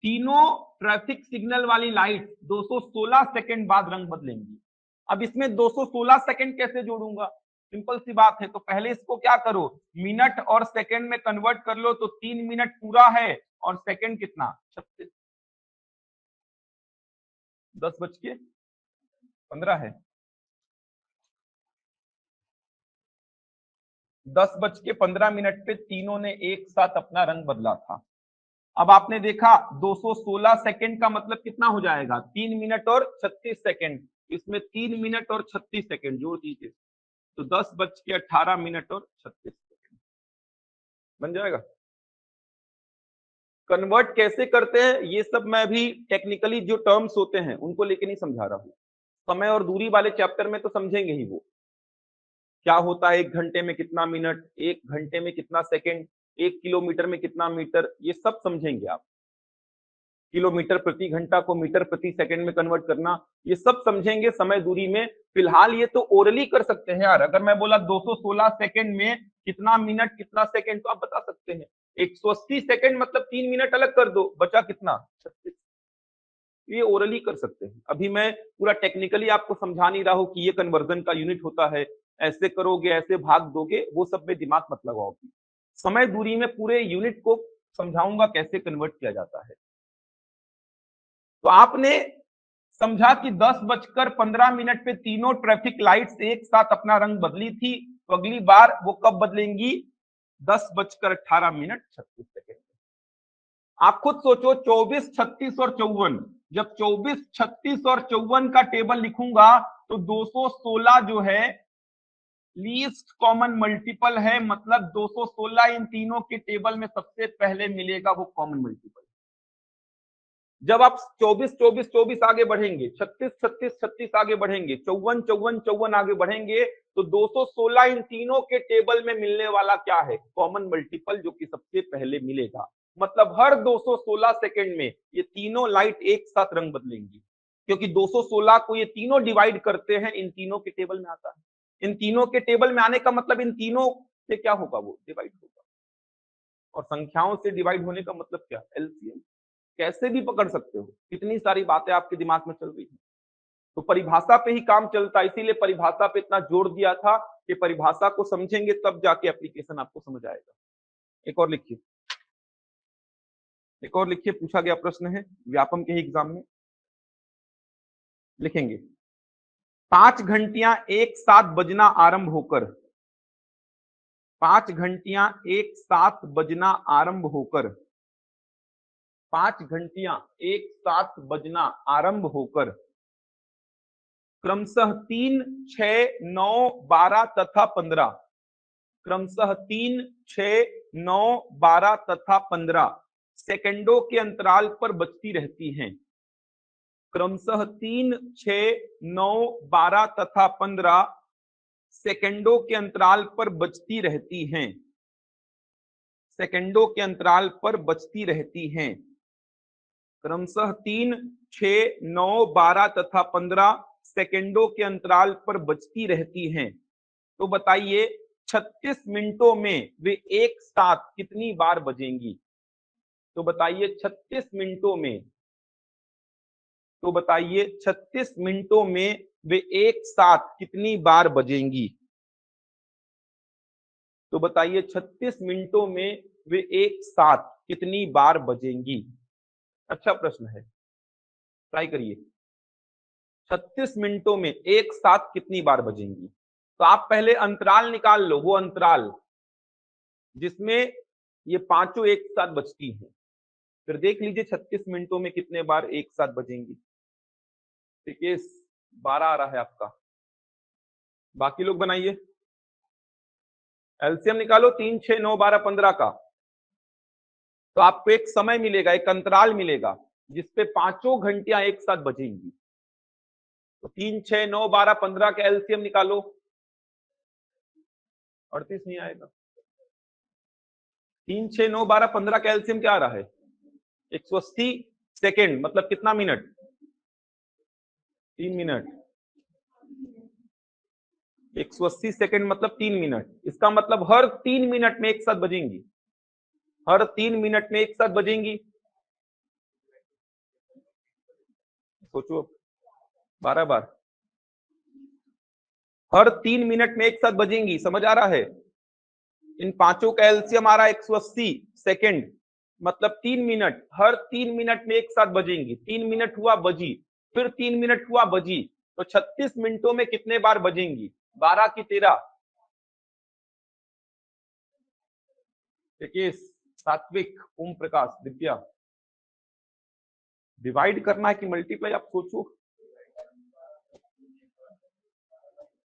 तीनों ट्रैफिक सिग्नल वाली लाइट 216 सेकंड बाद रंग बदलेंगी। अब इसमें 216 सेकंड कैसे जोड़ूंगा, सिंपल सी बात है। तो पहले इसको क्या करो, मिनट और सेकंड में कन्वर्ट कर लो। तो 3 मिनट पूरा है और सेकंड कितना, 36। 10:15 है, 10:15 पे तीनों ने एक साथ अपना रंग बदला था। अब आपने देखा 216 सेकंड का मतलब कितना हो जाएगा, 3 मिनट और 36 सेकंड। इसमें 3 मिनट और 36 सेकंड जोड़ दीजिए, तो 10:18 और 36 सेकंड बन जाएगा। कन्वर्ट कैसे करते हैं ये सब मैं अभी टेक्निकली जो टर्म्स होते हैं उनको लेके नहीं समझा रहा हूं। समय और दूरी वाले चैप्टर में तो समझेंगे ही वो क्या होता है, 1 घंटे में कितना मिनट, 1 घंटे में कितना सेकंड, 1 किलोमीटर में कितना मीटर, ये सब समझेंगे आप। किलोमीटर प्रति घंटा को मीटर प्रति सेकंड में कन्वर्ट करना, ये सब समझेंगे समय दूरी में। फिलहाल ये तो ओरली कर सकते हैं यार। अगर मैं बोला 216 सेकंड में कितना मिनट कितना सेकंड, तो आप बता सकते हैं। 180 सेकंड मतलब 3 मिनट अलग कर दो, बचा कितना, 36। ये ओरली कर सकते हैं। अभी मैं पूरा टेक्निकली आपको समझा नहीं रहा हूं कि ये कन्वर्जन का यूनिट होता है, ऐसे करोगे ऐसे भाग दोगे, वो सब में दिमाग मत लगाओ। समय दूरी में पूरे यूनिट को समझाऊंगा कैसे कन्वर्ट किया जाता है। तो आपने समझा कि 10:15 पे तीनों ट्रैफिक लाइट्स एक साथ अपना रंग बदली थी। तो अगली बार वो कब बदलेंगी, 10:18 36 सेकेंड। आप खुद सोचो, 24, 36 और 54, जब 24, 36 और 54 का टेबल लिखूंगा तो 216 जो है लीस्ट कॉमन मल्टीपल है। मतलब 216 इन तीनों के टेबल में सबसे पहले मिलेगा, वो कॉमन मल्टीपल। जब आप 24, 24, 24 आगे बढ़ेंगे, 36, 36, 36 आगे बढ़ेंगे, 54, 54, 54 आगे बढ़ेंगे, तो 216 इन तीनों के टेबल में मिलने वाला क्या है, कॉमन मल्टीपल, जो कि सबसे पहले मिलेगा। मतलब हर 216 सेकंड में ये तीनों लाइट एक साथ रंग बदलेंगी, क्योंकि 216 को ये तीनों डिवाइड करते हैं, इन तीनों के टेबल में आता है। इन तीनों के टेबल में आने का मतलब इन तीनों से क्या होगा, वो डिवाइड होगा। और संख्याओं से डिवाइड होने का मतलब क्या, एलसीएम। कैसे भी पकड़ सकते हो, कितनी सारी बातें आपके दिमाग में चल रही है। तो परिभाषा पे ही काम चलता है, इसीलिए परिभाषा पे इतना जोर दिया था कि परिभाषा को समझेंगे तब जाके एप्लीकेशन आपको समझ आएगा। एक और लिखिए, एक और लिखिए, पूछा गया प्रश्न है व्यापम के ही एग्जाम में। लिखेंगे 5 घंटियां एक साथ बजना आरंभ होकर, 5 घंटियां एक साथ बजना आरंभ होकर, 5 घंटियां एक साथ बजना आरंभ होकर क्रमशः 3, 6, 9, 12 तथा 15, क्रमशः 3, 6, 9, 12 तथा 15 सेकंडों के अंतराल पर बजती रहती हैं। क्रमशः 3, 6, 9, 12 तथा 15 सेकंडों के अंतराल पर बजती रहती हैं, सेकंडों के अंतराल पर बजती रहती हैं। क्रमशः 3, 6, 9, 12 तथा 15 सेकंडों के अंतराल पर बजती रहती हैं। तो बताइए 36 मिनटों में वे एक साथ कितनी बार बजेंगी। तो बताइए 36 मिनटों में, तो बताइए 36 मिनटों में वे एक साथ कितनी बार बजेंगी। तो बताइए 36 मिनटों में वे एक साथ कितनी बार बजेंगी। अच्छा प्रश्न है, ट्राई करिए। 36 मिनटों में एक साथ कितनी बार बजेंगी। तो आप पहले अंतराल निकाल लो, वो अंतराल जिसमें ये पांचों एक साथ बजती हैं, फिर देख लीजिए 36 मिनटों में कितने बार एक साथ बजेंगी। देखिए 12 आ रहा है आपका, बाकी लोग बनाइए। एलसीएम निकालो 3, 6, 9, 12, 15 का। तो आपको एक समय मिलेगा, एक अंतराल मिलेगा जिसपे पांचों घंटियां एक साथ बजेंगी। तो 3, 6, 9, 12, 15 का एलसीएम निकालो, 38 नहीं आएगा। 3, 6, 9, 12, 15 का एलसीएम क्या आ रहा है, 180 सेकेंड, मतलब कितना मिनट, 3 मिनट। 180 सेकेंड मतलब 3 मिनट। इसका मतलब हर 3 मिनट में एक साथ बजेंगी, हर 3 मिनट में एक साथ बजेंगी। सोचो 12 बार, हर 3 मिनट में एक साथ बजेंगी। समझ आ रहा है। इन पांचों का एलसीएम आ रहा है 180 सेकेंड, मतलब 3 मिनट, हर 3 मिनट में एक साथ बजेंगी। 3 मिनट हुआ बजी, फिर 3 मिनट हुआ बजी, तो 36 मिनटों में कितने बार बजेंगी, 12 की 13। देखिए सात्विक, ओम प्रकाश, दिव्या, डिवाइड करना है कि मल्टीप्लाई, आप सोचो।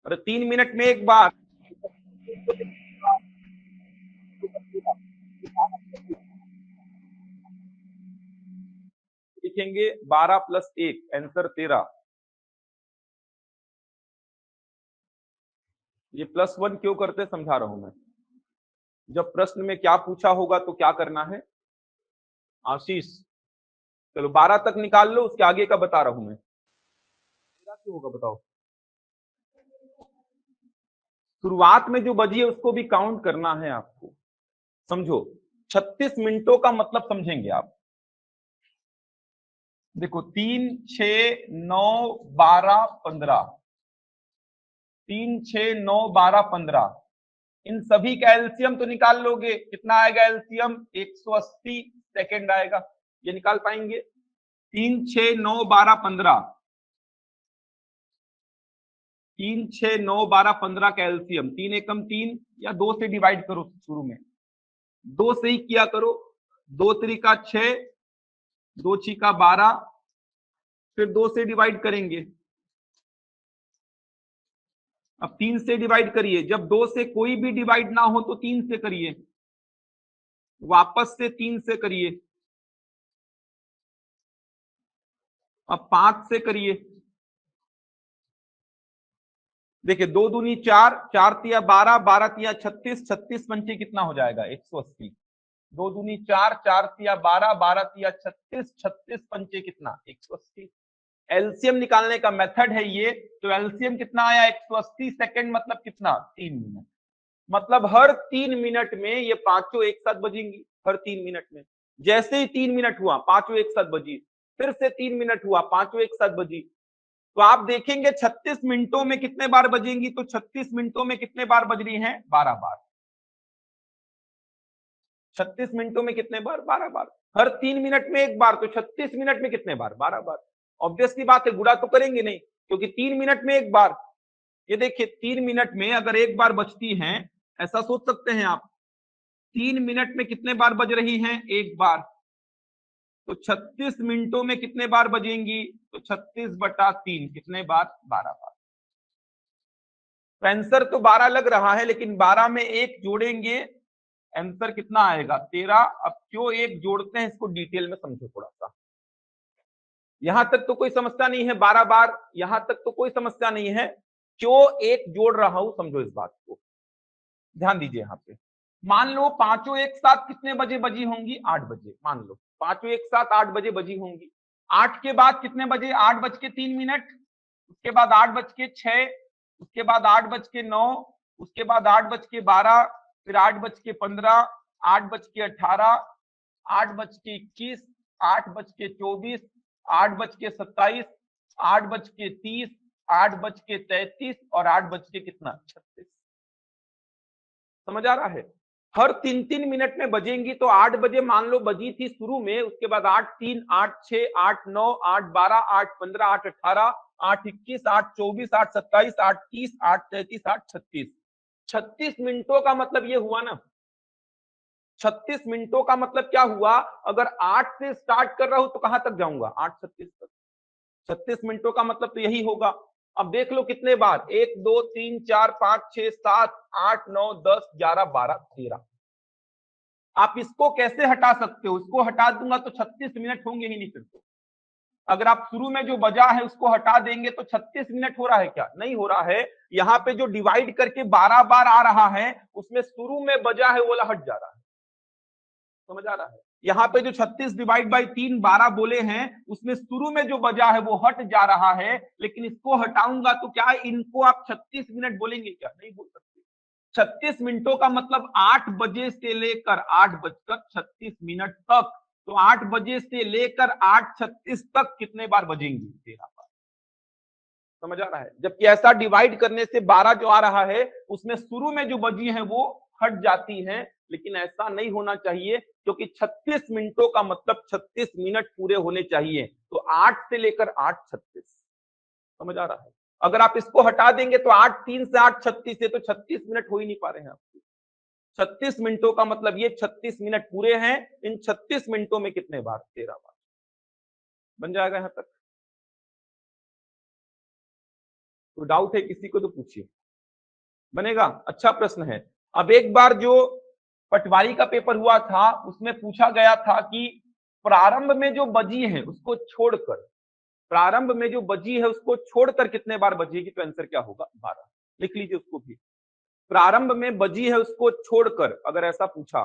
अरे 3 मिनट में एक बार, लिखेंगे 12 प्लस 1, आंसर 13। ये +1 क्यों करते समझा रहा हूं मैं। जब प्रश्न में क्या पूछा होगा तो क्या करना है, आशीष चलो 12 तक निकाल लो, उसके आगे का बता रहा हूं मैं। 13 क्यों होगा बताओ। शुरुआत में जो बजी है उसको भी काउंट करना है आपको, समझो। 36 मिनटों का मतलब समझेंगे आप। देखो 3, 6, 9, 12, 15, 3, 6, 9, 12, 15, इन सभी का एलसीएम तो निकाल लोगे। कितना आएगा एलसीएम, 180 सेकेंड आएगा। ये निकाल पाएंगे। 3, 6, 9, 12, 15, 3, 6, 9, 12, 15 का एलसीएम, 3 एकम 3 या 2 से डिवाइड करो, शुरू में 2 से ही किया करो। 2 त्रिका 6, 2 छिका 12, फिर 2 से डिवाइड करेंगे। अब 3 से डिवाइड करिए, जब 2 से कोई भी डिवाइड ना हो तो 3 से करिए, वापस से 3 से करिए, अब 5 से करिए। देखिए 2 दूनी 4, 4 तिया 12, 12 तिया 36, 36 पंचे कितना हो जाएगा, 180। 2 दूनी 4, 4 तिया 12, 12 तिया 36, 36 पंचे कितना 180। एलसीएम निकालने का मेथड है ये। तो एलसीएम कितना आया 180 सेकंड मतलब कितना 3 मिनट। मतलब हर 3 मिनट में ये पांचों एक साथ बजेंगी, हर 3 मिनट में। जैसे ही 3 मिनट हुआ पांचों एक साथ बजी, फिर से 3 मिनट हुआ पांचों एक साथ बजी। तो आप देखेंगे 36 मिनटों में कितने बार बजेंगी, तो 36 मिनटों में कितने बार बज रही हैं 12 बार। 36 मिनटों में कितने बार 12 बार। हर 3 मिनट में एक बार, तो 36 मिनट में कितने बार 12 बार। ऑब्वियसली बात है, गुणा तो करेंगे नहीं क्योंकि 3 मिनट में एक बार। ये देखिए 3 मिनट में अगर एक बार बचती हैं, ऐसा सोच सकते हैं आप, 3 मिनट में कितने बार बज रही हैं एक बार। तो 36 मिनटों में कितने बार बजेंगी, तो 36/3 कितने बार 12 बार। तो आंसर तो 12 लग रहा है, लेकिन 12 में एक जोड़ेंगे आंसर कितना आएगा 13। अब क्यों एक जोड़ते हैं इसको डिटेल में समझो थोड़ा सा। यहां तक तो कोई समस्या नहीं है, 12 बार यहां तक तो कोई समस्या नहीं है। क्यों एक जोड़ रहा हूं समझो इस बात को, ध्यान दीजिए यहाँ पे। मान लो पांचों एक साथ कितने बजे बजी होंगी 8 बजे। मान लो पांचों एक साथ 8 बजे बजी होंगी। 8 के बाद कितने बजे 8:03, उसके बाद 8:06, उसके बाद 8:09, उसके बाद 8:12, फिर 8:15, 8:18, 8:21, 8:24, 8:27, 8:30, 8:33 और 8 कितना 36। समझ आ रहा है। हर 3-3 मिनट में बजेंगी, तो 8 बजे मान लो बजी थी शुरू में, उसके बाद 8:03, 8:06, 8:09, 8:12, 8:15, 8:18, 8:21, 8:24, 8:27, 8:30, 8:33, 8:36। 36 मिनटों का मतलब ये हुआ ना, 36 मिनटों का मतलब क्या हुआ, अगर 8 से स्टार्ट कर रहा हूं तो कहां तक जाऊंगा 8:36 तक। 36 मिनटों का मतलब तो यही होगा। अब देख लो कितने बार, 1 2 3 4 5 6 7 8 9 10 11 12 13। आप इसको कैसे हटा सकते हो, इसको हटा दूंगा तो 36 मिनट होंगे ही नहीं फिर तो। अगर आप शुरू में जो बजा है उसको हटा देंगे तो 36 मिनट हो रहा है क्या, नहीं हो रहा है। यहाँ पे जो डिवाइड करके 12 बार आ रहा है उसमें शुरू में बजा है वो वाला हट जा रहा है। समझ आ रहा है। यहाँ पे जो 36 डिवाइड बाई 3 12 बोले हैं, उसमें शुरू में जो बजा है वो हट जा रहा है, लेकिन इसको हटाऊंगा तो क्या इनको आप 36 मिनट बोलेंगे क्या, नहीं बोल सकते। 36 मिनटों का मतलब 8 बजे से लेकर 8:36 तक। तो 8 बजे से लेकर 8:36 तक कितने बार बजेंगी 13 बार। समझ आ रहा है। जबकि ऐसा डिवाइड करने से 12 जो आ रहा है उसमें शुरू में जो बजी है वो हट जाती है, लेकिन ऐसा नहीं होना चाहिए क्योंकि 36 मिनटों का मतलब 36 मिनट पूरे होने चाहिए। तो 8 से लेकर 8:36। समझ आ रहा है। अगर आप इसको हटा देंगे तो 8:03 से 8:36 है, तो 36 मिनट हो ही नहीं पा रहे हैं आपके। 36 मिनटों का मतलब ये 36 मिनट पूरे हैं। इन 36 मिनटों में कितने बार 13 बार। बन जाएगा यहां तक। तो डाउट है किसी को तो पूछिए। बनेगा, अच्छा प्रश्न है। अब एक बार जो पटवारी का पेपर हुआ था उसमें पूछा गया था कि प्रारंभ में जो बजी है उसको छोड़कर, प्रारंभ में जो बजी है उसको छोड़कर कितने बार बजेगी, तो आंसर क्या होगा 12। लिख लीजिए उसको भी। प्रारंभ में बजी है उसको छोड़कर, अगर ऐसा पूछा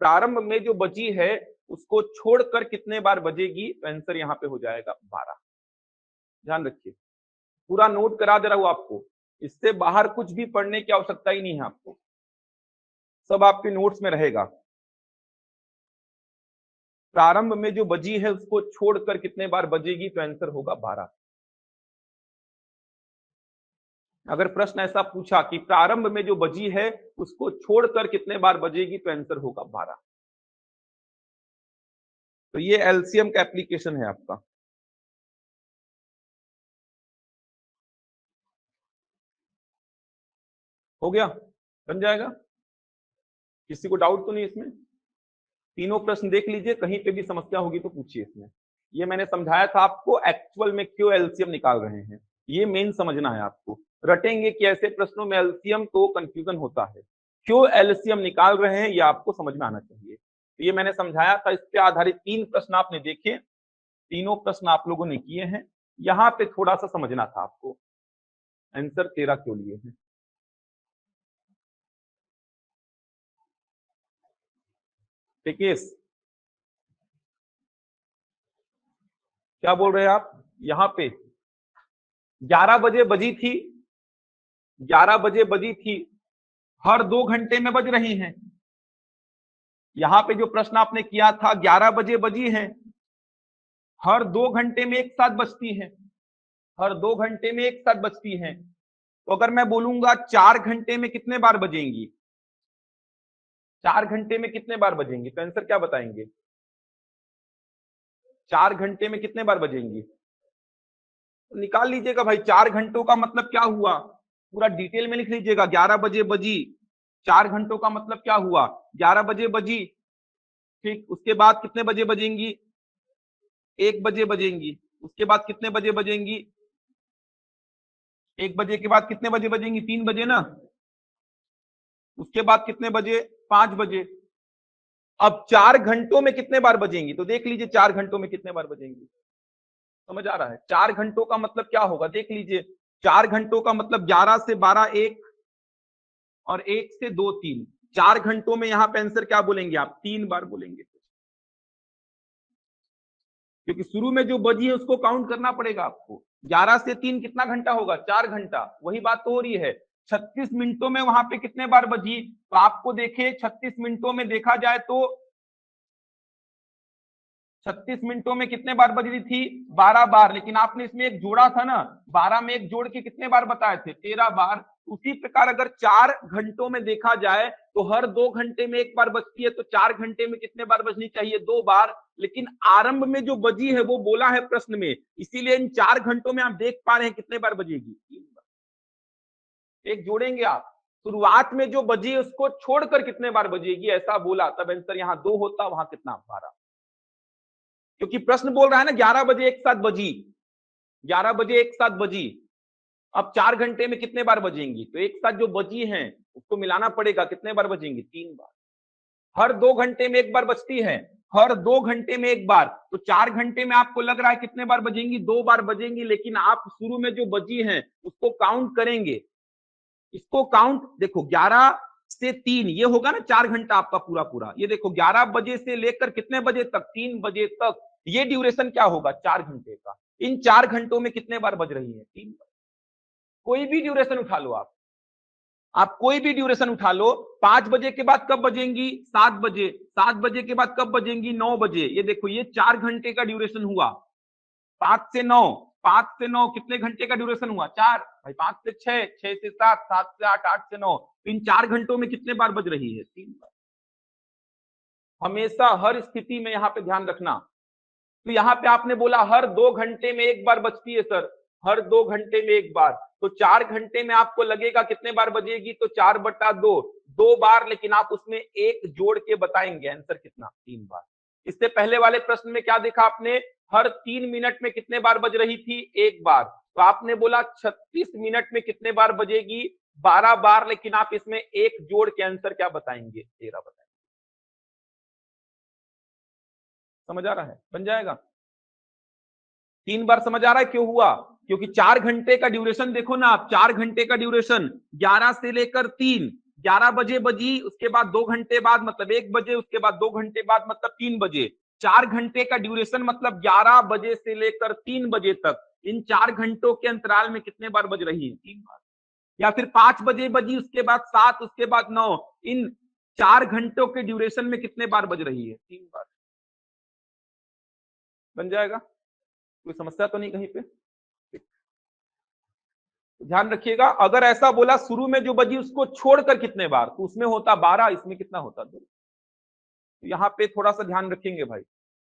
प्रारंभ में जो बजी है उसको छोड़कर कितने बार बजेगी, तो आंसर यहां पे हो जाएगा 12। ध्यान रखिए, पूरा नोट करा दे रहा हूं आपको, इससे बाहर कुछ भी पढ़ने की आवश्यकता ही नहीं है आपको, सब आपके नोट्स में रहेगा। प्रारंभ में जो बजी है उसको छोड़कर कितने बार बजेगी, तो आंसर होगा 12। अगर प्रश्न ऐसा पूछा कि प्रारंभ में जो बजी है उसको छोड़कर कितने बार बजेगी, तो आंसर होगा 12। तो ये एलसीएम का एप्लीकेशन है आपका। हो गया, बन जाएगा। किसी को डाउट तो नहीं इसमें। तीनों प्रश्न देख लीजिए, कहीं पे भी समस्या होगी तो पूछिए इसमें। ये मैंने समझाया था आपको एक्चुअल में क्यों एलसीएम निकाल रहे हैं, ये मेन समझना है आपको। रटेंगे कि ऐसे प्रश्नों में एलसीएम तो कंफ्यूजन होता है, क्यों एलसीएम निकाल रहे हैं ये आपको समझ में आना चाहिए। तो ये मैंने समझाया था, इस पे आधारित 3 प्रश्न आपने देखे, तीनों प्रश्न आप लोगों ने किए हैं। यहाँ पे थोड़ा सा समझना था आपको, आंसर 13 क्यों लिए हैं। टिकेस क्या बोल रहे हैं आप? यहाँ पे 11 बजे बजी थी, 11 बजे बजी थी, हर 2 घंटे में बज रही हैं। यहां पे जो प्रश्न आपने किया था 11 बजे बजी हैं, हर 2 घंटे में एक साथ बजती हैं, हर 2 घंटे में एक साथ बजती हैं। तो अगर मैं बोलूंगा 4 घंटे में कितने बार बजेंगी, 4 घंटे में कितने बार बजेंगी, तो आंसर क्या बताएंगे? 4 घंटे में कितने बार बजेंगी? तो निकाल लीजिएगा भाई, 4 घंटों का मतलब क्या हुआ, पूरा डिटेल में लिख लीजिएगा। 11 बजे बजी, 4 घंटों का मतलब क्या हुआ, 11 बजे बजी, ठीक, उसके बाद कितने बजे बजेंगी, 1 बजे बजेंगी, उसके बाद कितने बजे बजेंगी, 1 बजे के बाद कितने बजे बजेंगी, 3 बजे ना, उसके बाद कितने बजे, 5 बजे। अब 4 घंटों में कितने बार बजेंगी, तो देख लीजिए 4 घंटों में कितने बार बजेंगी। समझ आ रहा है? 4 घंटों का मतलब क्या होगा, देख लीजिए, 4 घंटों का मतलब 11 से 12 1, और 1 से 2 3। 4 घंटों में यहां पे आंसर क्या बोलेंगे आप, 3 बार बोलेंगे, क्योंकि शुरू में जो बजी है उसको काउंट करना पड़ेगा आपको। 11 से 3 कितना घंटा होगा, 4 घंटा। वही बात तो हो रही है। 36 मिनटों में वहां पे कितने बार बजी, तो आपको देखिए 36 मिनटों में देखा जाए तो 36 मिनटों में कितने बार बज रही थी, 12 बार, लेकिन आपने इसमें एक जोड़ा था ना, 12 में एक जोड़ के कितने बार बताए थे, 13 बार। उसी प्रकार अगर 4 घंटों में देखा जाए तो हर 2 घंटे में एक बार बजती है, तो 4 घंटे में कितने बार बजनी चाहिए, 2 बार। लेकिन आरंभ में जो बजी है वो बोला है प्रश्न में, इसीलिए इन 4 घंटों में आप देख पा रहे हैं कितने बार बजेगी, 3 बार। एक जोड़ेंगे आप, शुरुआत में जो बजी है उसको छोड़कर कितने बार बजेगी, ऐसा बोला, तब आंसर यहाँ 2 होता, वहां कितना, 12। क्योंकि प्रश्न बोल रहा है ना 11 बजे एक साथ बजी, 11 बजे एक साथ बजी। अब 4 घंटे में कितने बार बजेंगी, तो एक साथ जो बजी हैं उसको मिलाना पड़ेगा, कितने बार बजेंगी, 3 बार। हर 2 घंटे में एक बार बजती है, हर 2 घंटे में एक बार, तो 4 घंटे में आपको लग रहा है कितने बार बजेंगी, 2 बार बजेंगी। लेकिन आप शुरू में जो बजी हैं उसको काउंट करेंगे, इसको काउंट देखो, 11 से 3 ये होगा ना 4 घंटा आपका पूरा पूरा। ये देखो 11 बजे से लेकर कितने बजे तक, 3 बजे तक, ये ड्यूरेशन क्या होगा, 4 घंटे का। इन 4 घंटों में कितने बार बज रही है, 3 बार। कोई भी ड्यूरेशन उठा लो आप कोई भी ड्यूरेशन उठा लो। 5 बजे के बाद कब बजेंगी, 7 बजे, 7 बजे के बाद कब बजेंगी, 9 बजे। ये देखो ये 4 घंटे का ड्यूरेशन हुआ। 5 से 9, 5 से 9 कितने घंटे का ड्यूरेशन हुआ, 4 भाई। 5 से 6, 6 से 7, 7 से 8, 8 से 9। इन 4 घंटों में कितने बार बज रही है, 3 बार। हमेशा हर स्थिति में यहाँ पे ध्यान रखना। तो यहाँ पे आपने बोला हर 2 घंटे में एक बार बजती है सर, हर 2 घंटे में एक बार, तो 4 घंटे में आपको लगेगा कितने बार बजेगी, तो 4/2, 2 बार। लेकिन आप उसमें एक जोड़ के बताएंगे आंसर कितना, 3 बार। इससे पहले वाले प्रश्न में क्या देखा आपने, हर 3 मिनट में कितने बार बज रही थी, 1 बार। तो आपने बोला 36 मिनट में कितने बार बजेगी, 12 बार। लेकिन आप इसमें एक जोड़ के आंसर क्या बताएंगे, 13 बताएंगे। समझ आ रहा है, बन जाएगा। 3 बार समझ आ रहा है क्यों हुआ, क्योंकि 4 घंटे का ड्यूरेशन देखो ना आप, 4 घंटे का ड्यूरेशन 11 से लेकर 3, 11 बजे बजी, उसके बाद 2 घंटे बाद मतलब 1 बजे, उसके बाद 2 घंटे बाद मतलब 3 बजे। 4 घंटे का ड्यूरेशन मतलब 11 बजे से लेकर 3 बजे तक। इन 4 घंटों के अंतराल में कितने बार बज रही है, 3 बार। या फिर 5 बजे बजी, उसके बाद 7, उसके बाद 9। इन 4 घंटों के ड्यूरेशन में कितने बार बज रही है, 3 बार। बन जाएगा, कोई समस्या तो नहीं कहीं पे। ध्यान रखिएगा, अगर ऐसा बोला शुरू में जो बजी उसको छोड़कर कितने बार, तो उसमें होता 12, इसमें कितना होता 2। तो यहाँ पे थोड़ा सा ध्यान रखेंगे भाई,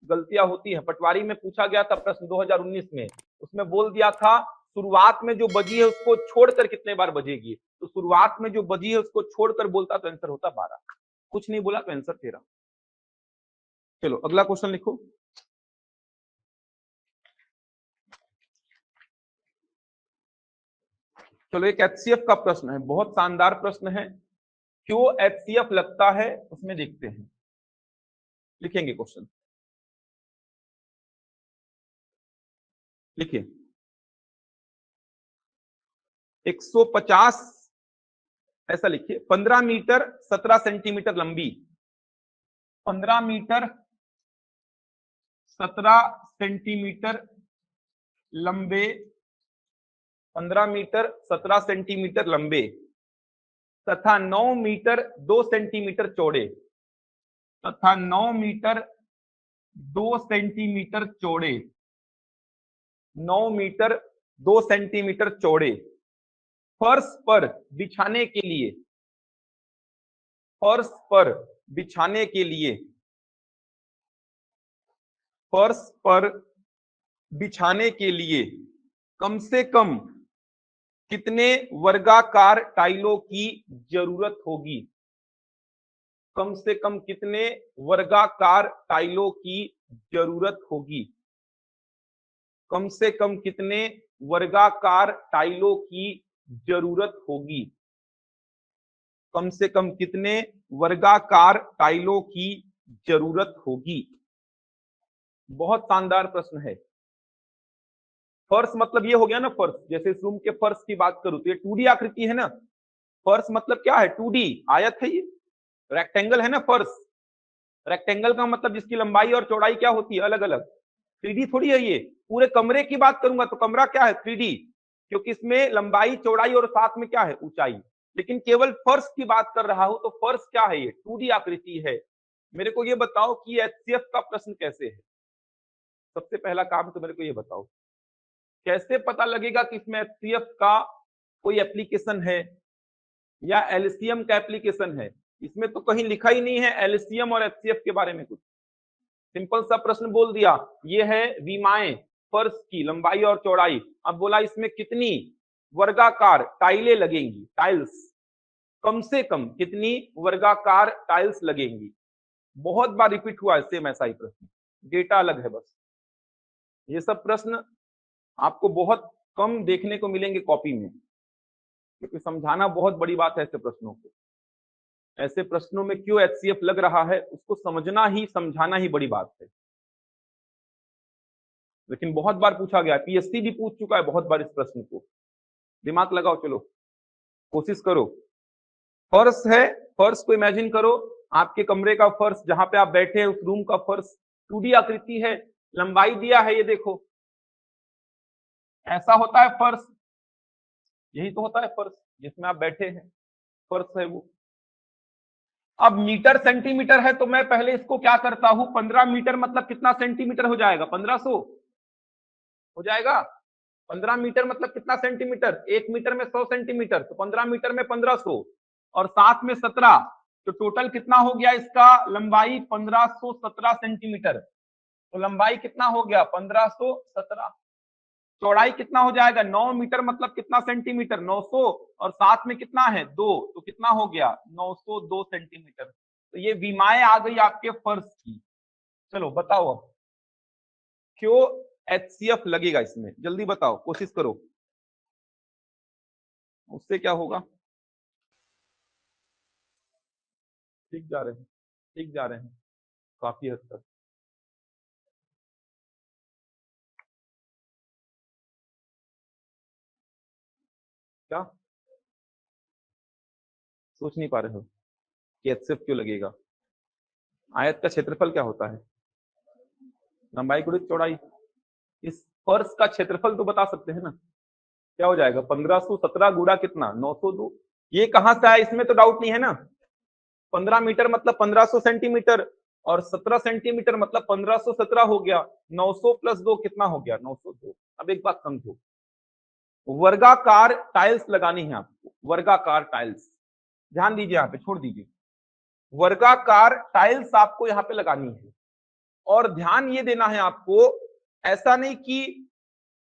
गलतियां होती है। पटवारी में पूछा गया था प्रश्न 2019 में, उसमें बोल दिया था शुरुआत में जो बजी है उसको छोड़कर कितने बार बजेगी, तो शुरुआत में जो बजी है उसको छोड़कर बोलता तो आंसर होता 12। कुछ नहीं बोला तो आंसर 13। चलो अगला क्वेश्चन लिखो। चलो एक एचसीएफ का प्रश्न है, बहुत शानदार प्रश्न है। क्यों एचसीएफ लगता है उसमें देखते हैं, लिखेंगे क्वेश्चन, लिखिए। 150, ऐसा लिखिए, 15 मीटर 17 सेंटीमीटर लंबी 15 मीटर 17 सेंटीमीटर लंबे, 15 मीटर 17 सेंटीमीटर लंबे तथा 9 मीटर 2 सेंटीमीटर चौड़े, तथा 9 मीटर 2 सेंटीमीटर चौड़े, 9 मीटर 2 सेंटीमीटर चौड़े फर्श पर बिछाने के लिए, फर्श पर बिछाने के लिए, फर्श पर बिछाने के लिए कम से कम कितने वर्गाकार टाइलों की जरूरत होगी? कम से कम कितने वर्गाकार टाइलों की जरूरत होगी? कम से कम कितने वर्गाकार टाइलों की जरूरत होगी? कम से कम कितने वर्गाकार टाइलों की जरूरत होगी? बहुत शानदार प्रश्न है। फर्श मतलब ये हो गया ना, फर्श, जैसे इस रूम के फर्श की बात करूं तो ये 2D आकृति है ना। फर्श मतलब क्या है? 2D आयत है, ये रेक्टेंगल है ना फर्श। रेक्टेंगल का मतलब जिसकी लंबाई और चौड़ाई क्या होती है? अलग अलग। 3D थोड़ी है ये। पूरे कमरे की बात करूंगा तो कमरा क्या है? 3D, क्योंकि इसमें लंबाई चौड़ाई और साथ में क्या है? ऊंचाई। लेकिन केवल फर्श की बात कर रहा हूं तो फर्श क्या है? ये 2D आकृति है। मेरे को ये बताओ कि एचसीएफ का प्रश्न कैसे है? सबसे पहला काम तो मेरे को ये बताओ, कैसे पता लगेगा कि इसमें एचसीएफ का कोई एप्लीकेशन है या एलसीएम का एप्लीकेशन है? इसमें तो कहीं लिखा ही नहीं है एलसीएम और एचसीएफ के बारे में कुछ। सिंपल सा प्रश्न बोल दिया, ये है विमाएं, फर्श की लंबाई और चौड़ाई। अब बोला इसमें कितनी वर्गाकार टाइलें लगेंगी, टाइल्स, कम से कम कितनी वर्गाकार टाइल्स लगेंगी। बहुत बार रिपीट हुआ है सेम ऐसा ही प्रश्न, डेटा अलग है बस। ये सब प्रश्न आपको बहुत कम देखने को मिलेंगे कॉपी में, क्योंकि समझाना बहुत बड़ी बात है ऐसे प्रश्नों को। ऐसे प्रश्नों में क्यों एचसीएफ लग रहा है उसको समझना ही, समझाना ही बड़ी बात है। लेकिन बहुत बार पूछा गया, पीएससी भी पूछ चुका है बहुत बार इस प्रश्न को। दिमाग लगाओ, चलो कोशिश करो। फर्श है, फर्श को इमेजिन करो, आपके कमरे का फर्श, जहां पे आप बैठे हैं उस रूम का फर्श 2D आकृति है, लंबाई दिया है, ये देखो ऐसा होता है फर्श, यही तो होता है फर्श जिसमें आप बैठे हैं, फर्श है वो। अब मीटर सेंटीमीटर है तो मैं पहले इसको क्या करता हूं, 15 मीटर मतलब कितना सेंटीमीटर हो जाएगा? 1500 हो जाएगा। 15 मीटर मतलब कितना सेंटीमीटर? 1 मीटर में 100 सेंटीमीटर, तो 15 मीटर में 1500 और 7 में 17, तो टोटल कितना हो गया इसका? लंबाई 1517 सेंटीमीटर। तो लंबाई कितना हो गया? 1517। चौड़ाई कितना हो जाएगा? 9 मीटर मतलब कितना सेंटीमीटर? 900 और साथ में कितना है? 2, तो कितना हो गया? 902 सेंटीमीटर। तो ये विमाएं आ गई आपके फर्श की। चलो बताओ अब क्यों एचसीएफ लगेगा इसमें, जल्दी बताओ, कोशिश करो। उससे क्या होगा? ठीक जा रहे हैं, ठीक जा रहे हैं काफी हद तक। क्या सोच नहीं पा रहे हो कि एचसीएफ क्यों लगेगा? आयत का क्षेत्रफल क्या होता है? लंबाई गुणित चौड़ाई। इस फर्श का क्षेत्रफल तो बता सकते हैं ना, क्या हो जाएगा? 1517 गुणा कितना? 902। ये कहां से आया इसमें तो डाउट नहीं है ना। 15 मीटर मतलब 1500 सेंटीमीटर और 17 सेंटीमीटर मतलब 1517 हो गया। 900 प्लस 2 कितना हो गया? 902। अब एक बात समझो, वर्गाकार टाइल्स लगानी है आपको, वर्गाकार टाइल्स, ध्यान दीजिए यहाँ पे, छोड़ दीजिए, वर्गाकार टाइल्स आपको यहाँ पे लगानी है। और ध्यान ये देना है आपको, ऐसा नहीं कि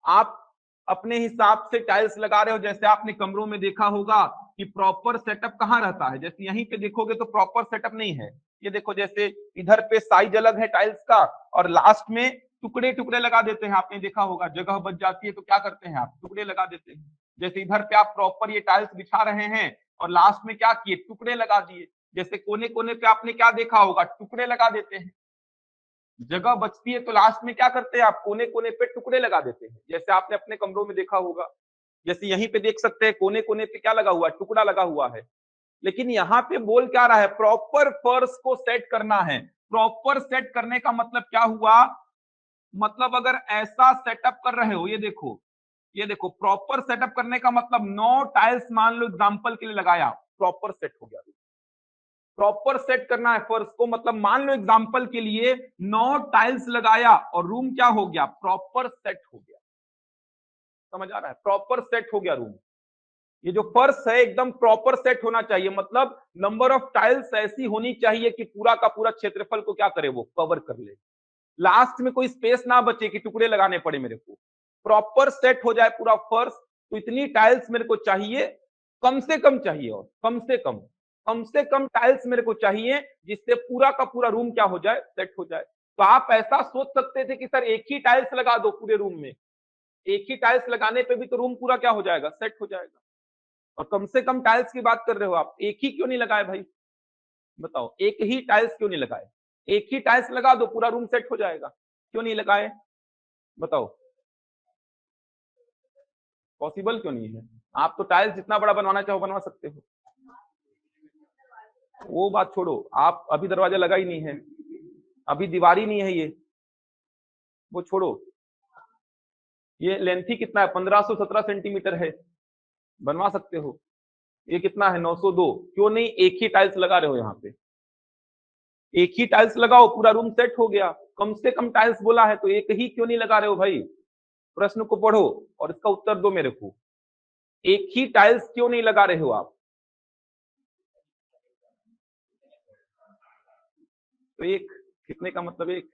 आप अपने हिसाब से टाइल्स लगा रहे हो। जैसे आपने कमरों में देखा होगा कि प्रॉपर सेटअप कहाँ रहता है, जैसे यहीं पे देखोगे तो प्रॉपर सेटअप नहीं है। ये देखो, जैसे इधर पे साइज अलग है टाइल्स का और लास्ट में टुकड़े टुकड़े लगा देते हैं। आपने देखा होगा जगह बच जाती है तो क्या करते हैं आप? टुकड़े लगा देते हैं। जैसे इधर पे आप प्रॉपर ये टाइल्स बिछा रहे हैं और लास्ट में क्या किए? टुकड़े लगा दिए। जैसे कोने कोने पे आपने क्या देखा होगा? टुकड़े लगा देते हैं। जगह बचती है तो लास्ट में क्या करते हैं आप? कोने कोने पे टुकड़े लगा देते हैं, जैसे आपने अपने कमरों में देखा होगा। जैसे यहीं पे देख सकते हैं कोने कोने पे क्या लगा हुआ है? टुकड़ा लगा हुआ है। लेकिन यहाँ पे बोल क्या रहा है? प्रॉपर फर्श को सेट करना है। प्रॉपर सेट करने का मतलब क्या हुआ, मतलब अगर ऐसा सेटअप कर रहे हो, ये देखो प्रॉपर सेटअप करने का मतलब 9 टाइल्स मान लो एग्जांपल के लिए लगाया, प्रॉपर सेट हो गया। प्रॉपर सेट करना है फर्श को, मतलब मान लो एग्जांपल के लिए 9 टाइल्स लगाया और रूम क्या हो गया, प्रॉपर सेट हो गया। समझ आ रहा है, प्रॉपर सेट हो गया रूम। ये जो फर्श है एकदम प्रॉपर सेट होना चाहिए, मतलब नंबर ऑफ टाइल्स ऐसी होनी चाहिए कि पूरा का पूरा क्षेत्रफल को क्या करे, वो कवर कर ले। लास्ट में कोई स्पेस ना बचे कि टुकड़े लगाने पड़े मेरे को। प्रॉपर सेट हो जाए पूरा फर्श, तो इतनी टाइल्स मेरे को चाहिए, कम से कम चाहिए, और कम से कम टाइल्स मेरे को चाहिए जिससे पूरा का पूरा रूम क्या हो जाए, सेट हो जाए। तो आप ऐसा सोच सकते थे कि सर एक ही टाइल्स लगा दो पूरे रूम में, एक ही टाइल्स लगाने पे भी तो रूम पूरा क्या हो जाएगा, सेट हो जाएगा। और कम से कम टाइल्स की बात कर रहे हो आप, एक ही क्यों नहीं लगाए भाई, बताओ एक ही टाइल्स क्यों नहीं लगाए, एक ही टाइल्स लगा दो पूरा रूम सेट हो जाएगा, क्यों नहीं लगाए, बताओ पॉसिबल क्यों नहीं है। आप तो टाइल्स जितना बड़ा बनवाना चाहो बनवा सकते हो, वो बात छोड़ो, आप अभी दरवाजा लगा ही नहीं है, अभी दीवार ही नहीं है, ये वो छोड़ो। ये लेंथी कितना है, 1517 सेंटीमीटर है, बनवा सकते हो। ये कितना है, 902, क्यों नहीं एक ही टाइल्स लगा रहे हो यहाँ पे, एक ही टाइल्स लगाओ पूरा रूम सेट हो गया। कम से कम टाइल्स बोला है तो एक ही क्यों नहीं लगा रहे हो भाई, प्रश्न को पढ़ो और इसका उत्तर दो मेरे को, एक ही टाइल्स क्यों नहीं लगा रहे हो आप। तो एक कितने का मतलब, एक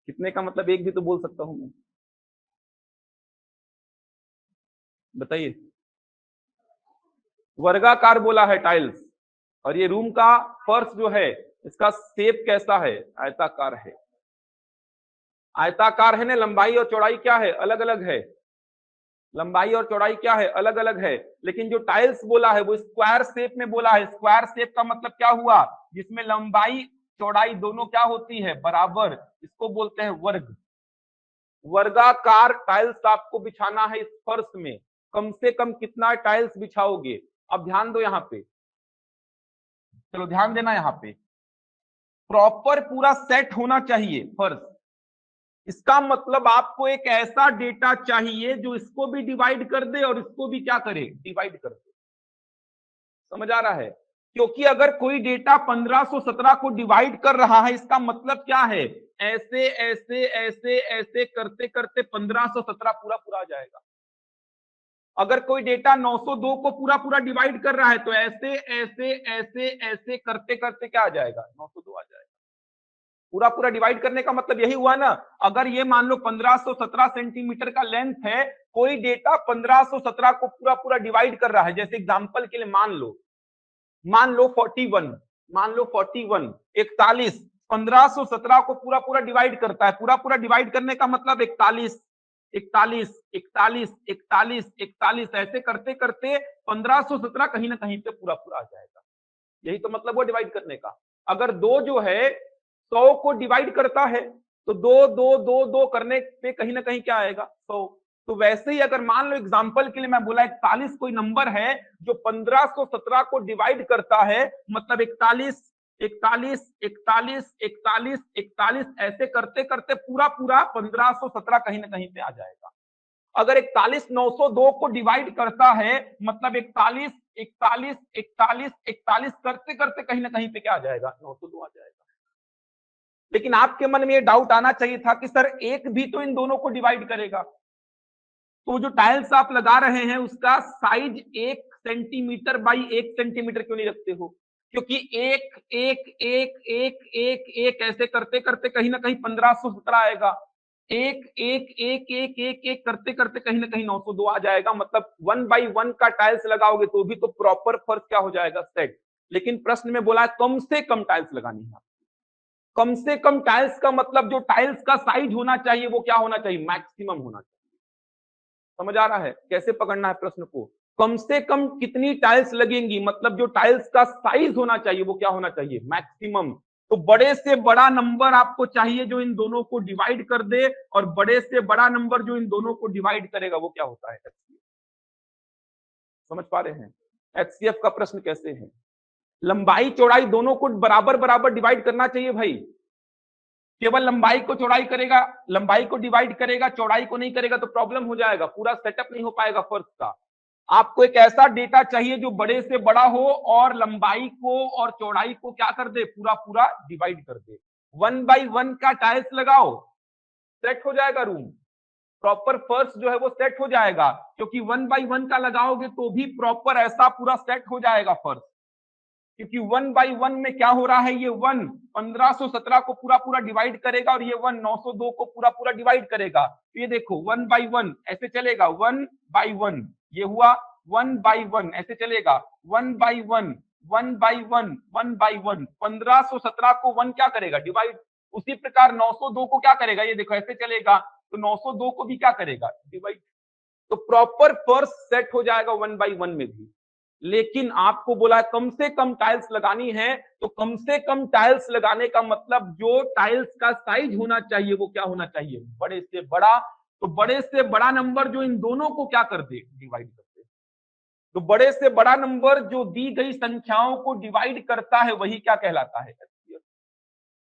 कितने का मतलब एक भी तो बोल सकता हूं मैं, बताइए। वर्गाकार बोला है टाइल्स, और ये रूम का फर्श जो है इसका शेप कैसा है, आयताकार है, आयताकार है ना, लंबाई और चौड़ाई क्या है, अलग अलग है, लंबाई और चौड़ाई क्या है, अलग अलग है। लेकिन जो टाइल्स बोला है वो स्क्वायर शेप में बोला है, स्क्वायर शेप का मतलब क्या हुआ, जिसमें लंबाई चौड़ाई दोनों क्या होती है, बराबर, इसको बोलते हैं वर्ग। वर्गाकार टाइल्स आपको बिछाना है इस फर्श में, कम से कम कितना टाइल्स बिछाओगे। अब ध्यान दो यहाँ पे, चलो ध्यान देना यहाँ पे, प्रॉपर पूरा सेट होना चाहिए फर्श, इसका मतलब आपको एक ऐसा डेटा चाहिए जो इसको भी डिवाइड कर दे और इसको भी क्या करे, डिवाइड कर दे। समझ आ रहा है, क्योंकि अगर कोई डेटा 1517 को डिवाइड कर रहा है, इसका मतलब क्या है, ऐसे ऐसे ऐसे ऐसे करते करते 1517 पूरा पूरा आ जाएगा। अगर कोई डेटा 902 को पूरा पूरा डिवाइड कर रहा है तो ऐसे ऐसे ऐसे ऐसे करते करते क्या आ जाएगा, 902 आ जाएगा। पूरा पूरा डिवाइड करने का मतलब यही हुआ ना, अगर ये मान लो 1517 सेंटीमीटर का लेंथ है, कोई डेटा 1517 को पूरा पूरा डिवाइड कर रहा है, जैसे एग्जांपल के लिए मान लो 41, मान लो 41, 41 1517 को पूरा पूरा डिवाइड करता है, पूरा पूरा डिवाइड करने का मतलब 41 41 41 41 41 ऐसे करते करते 1517 कहीं ना कहीं पे पूरा पूरा आ जाएगा। यही तो मतलब वो डिवाइड करने का। अगर दो जो है 100 को डिवाइड करता है तो दो दो दो दो करने पे कहीं ना कहीं क्या आएगा, 100। तो वैसे ही अगर मान लो एग्जांपल के लिए मैं बोला 41 कोई नंबर है जो 1517 को डिवाइड करता है, मतलब 41 41 41 41 41 ऐसे करते करते पूरा पूरा 1517 कहीं ना कहीं पे आ जाएगा। अगर 41 902 को डिवाइड करता है, मतलब 41 41 41 41 करते करते कहीं ना कहीं पे क्या आ जाएगा, 902 आ जाएगा। लेकिन आपके मन में ये डाउट आना चाहिए था कि सर एक भी तो इन दोनों को डिवाइड करेगा, तो जो टाइल्स आप लगा रहे हैं उसका साइज 1 सेंटीमीटर बाई 1 सेंटीमीटर क्यों नहीं रखते हो, क्योंकि एक एक एक एक एक एक ऐसे करते करते कहीं ना कहीं 1517 आएगा, एक एक एक एक एक एक करते करते कहीं ना कहीं 902 आ जाएगा, मतलब 1 बाई 1 का टाइल्स लगाओगे तो भी तो प्रॉपर फर्श क्या हो जाएगा, सेट। लेकिन प्रश्न में बोला कम से कम टाइल्स लगानी है, कम से कम टाइल्स का मतलब जो टाइल्स का साइज होना चाहिए वो क्या होना चाहिए, मैक्सिमम होना चाहिए। समझ आ रहा है कैसे पकड़ना है प्रश्न को, कम से कम कितनी टाइल्स लगेंगी, मतलब जो टाइल्स का साइज होना चाहिए वो क्या होना चाहिए, मैक्सिमम। तो बड़े से बड़ा नंबर आपको चाहिए जो इन दोनों को डिवाइड कर दे, और बड़े से बड़ा नंबर जो इन दोनों को डिवाइड करेगा वो क्या होता है, एचसीएफ। समझ पा रहे हैं एचसीएफ का प्रश्न कैसे है। लंबाई चौड़ाई दोनों को बराबर बराबर डिवाइड करना चाहिए भाई। केवल लंबाई को चौड़ाई करेगा, लंबाई को डिवाइड करेगा, चौड़ाई को नहीं करेगा तो प्रॉब्लम हो जाएगा, पूरा सेटअप नहीं हो पाएगा फर्श का। आपको एक ऐसा डेटा चाहिए जो बड़े से बड़ा हो और लंबाई को और चौड़ाई को क्या कर दे, पूरा पूरा डिवाइड कर दे। 1/1 का टाइल्स लगाओ, सेट हो जाएगा रूम, प्रॉपर फर्श जो है वो सेट हो जाएगा, क्योंकि 1/1 का लगाओगे तो भी प्रॉपर ऐसा पूरा सेट हो जाएगा फर्श। क्योंकि 1/1 में क्या हो रहा है, ये 1 1517 को पूरा पूरा डिवाइड करेगा और ये 1 902 को पूरा पूरा डिवाइड करेगा। तो ये देखो 1/1 ऐसे चलेगा, 1/1 ये हुआ, 1/1 ऐसे चलेगा, 1/1 1/1 1/1 1517 को 1 क्या करेगा, डिवाइड। उसी प्रकार 902 को क्या करेगा, ये देखो ऐसे चलेगा, तो 902 को भी क्या करेगा, डिवाइड। तो प्रॉपर फर्श सेट हो जाएगा 1/1 में भी। लेकिन आपको बोला कम से कम टाइल्स लगानी है, तो कम से कम टाइल्स लगाने का मतलब जो टाइल्स का साइज होना चाहिए वो क्या होना चाहिए, बड़े से बड़ा। तो बड़े से बड़ा नंबर जो इन दोनों को क्या कर दे, डिवाइड कर दे। तो बड़े से बड़ा नंबर जो दी गई संख्याओं को डिवाइड करता है वही क्या कहलाता है, एचसीएफ।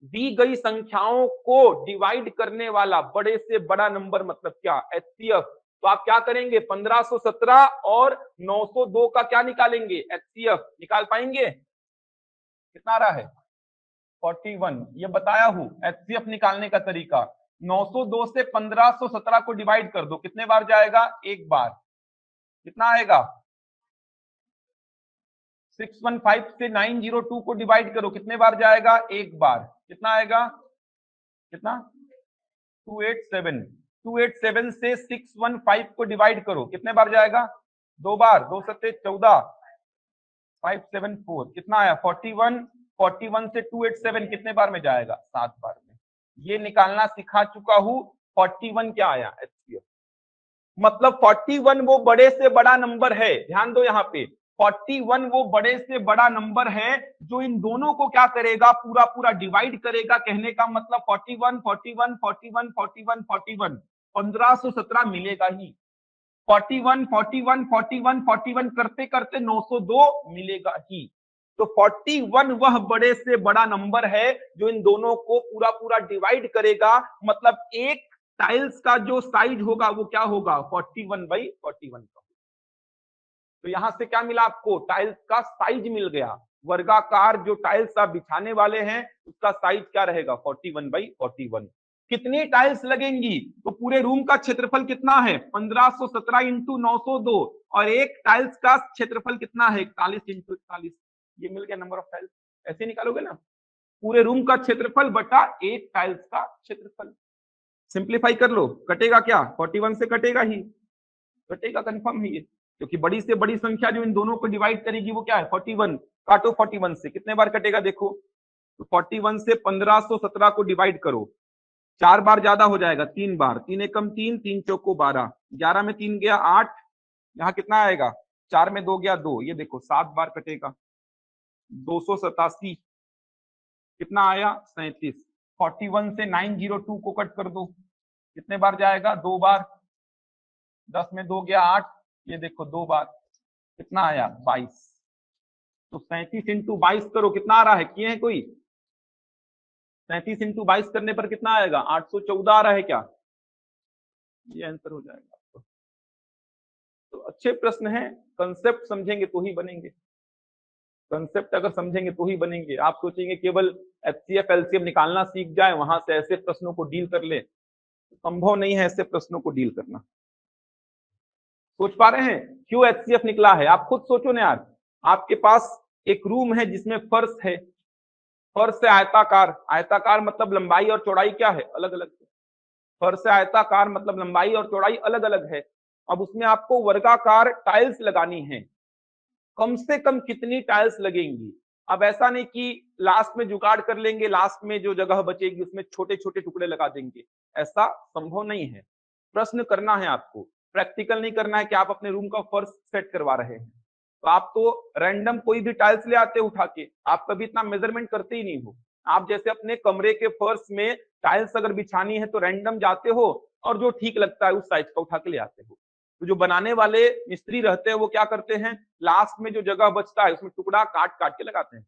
दी गई संख्याओं को डिवाइड करने वाला बड़े से बड़ा नंबर मतलब क्या, एचसीएफ। तो आप क्या करेंगे, 1517 और 902 का क्या निकालेंगे, एचसीएफ निकाल पाएंगे। कितना आ रहा है, 41। ये बताया हूं एचसीएफ निकालने का तरीका। 902 से 1517 को डिवाइड कर दो, कितने बार जाएगा, एक बार। कितना आएगा, 615 से 902 को डिवाइड करो, कितने बार जाएगा, एक बार। कितना आएगा, कितना, 287। 287 से 615 को डिवाइड करो, कितने बार जाएगा, दो बार, 2 सत्ते 14, 574। कितना आया, 41। 41 से 287 कितने बार में जाएगा, 7 बार में। ये निकालना सिखा चुका हूं। 41 क्या आया, एचसीएफ। मतलब 41 वो बड़े से बड़ा नंबर है, ध्यान दो यहाँ पे। 41 वो बड़े से बड़ा नंबर है जो इन दोनों को क्या करेगा, पूरा पूरा डिवाइड करेगा। कहने का मतलब 41 41 41 41 41 1517 मिलेगा ही। 41 41 41 41 करते करते 902 मिलेगा ही। तो 41 वह बड़े से बड़ा नंबर है जो इन दोनों को पूरा पूरा डिवाइड करेगा। मतलब एक टाइल्स का जो साइज होगा वो क्या होगा, 41/41 का। तो यहां से क्या मिला आपको, टाइल्स का साइज मिल गया। वर्गाकार जो टाइल्स आप बिछाने वाले हैं उसका साइज क्या रहेगा, 41/41। कितनी टाइल्स लगेंगी, तो पूरे रूम का क्षेत्रफल कितना है, 1517 इंटू 902, और एक टाइल्स का क्षेत्रफल कितना है, 41 इंटू 41। ये मिल गया नंबर ऑफ टाइल्स। ऐसे निकालोगे ना, पूरे रूम का क्षेत्रफल बटा एक टाइल्स का क्षेत्रफल। सिंप्लीफाई कर लो, कटेगा क्या, 41 से कटेगा ही, कटेगा कंफर्म है ये। क्योंकि बड़ी से बड़ी संख्या जो इन दोनों को डिवाइड करेगी वो क्या है, 41। काटो 41 से, कितने बार कटेगा देखो, तो 41 से 1517 को डिवाइड करो, 4 बार ज्यादा हो जाएगा, 3 बार। 3 एकम 3, 3 चौको 12, 11 में 3 गया 8, यहाँ कितना आएगा, 4 में 2 गया 2, ये देखो 7 बार कटेगा, 287। कितना आया, 37। 41 से 902 को कट कर दो, कितने बार जाएगा, 2 बार। 10 में 2 गया 8, ये देखो 2 बार। कितना आया, 22। तो 37 इंटू 22 करो, कितना आ रहा है, किए हैं कोई, 37 इंटू 22 करने पर कितना आएगा, 814 आ रहा है क्या, ये आंसर हो जाएगा आपको। तो अच्छे प्रश्न है, कंसेप्ट समझेंगे तो ही बनेंगे, कंसेप्ट अगर समझेंगे तो ही बनेंगे। आप सोचेंगे केवल एचसीएफ एलसीएम निकालना सीख जाए, वहां से ऐसे प्रश्नों को डील कर ले, संभव नहीं है ऐसे प्रश्नों को डील करना। सोच पा रहे हैं क्यों एचसीएफ निकला है, आप खुद सोचो ना यार। आपके पास एक रूम है जिसमें फर्श है, फर्श है आयताकार, आयताकार मतलब लंबाई और चौड़ाई क्या है, अलग अलग है। फर्श है आयताकार मतलब लंबाई और चौड़ाई अलग अलग है। अब उसमें आपको वर्गाकार टाइल्स लगानी है, कम से कम कितनी टाइल्स लगेंगी। अब ऐसा नहीं कि लास्ट में जुगाड़ कर लेंगे, लास्ट में जो जगह बचेगी उसमें छोटे छोटे टुकड़े लगा देंगे, ऐसा संभव नहीं है। प्रश्न करना है आपको, प्रैक्टिकल नहीं करना है कि आप अपने रूम का फर्श सेट करवा रहे हैं। तो आप तो रैंडम कोई भी टाइल्स ले आते उठा के, आप कभी इतना मेजरमेंट करते ही नहीं हो। आप जैसे अपने कमरे के फर्श में टाइल्स अगर बिछानी है तो रैंडम जाते हो और जो ठीक लगता है उस साइज का उठा के ले आते हो। तो जो बनाने वाले मिस्त्री रहते हैं वो क्या करते हैं, लास्ट में जो जगह बचता है उसमें टुकड़ा काट काट के लगाते हैं।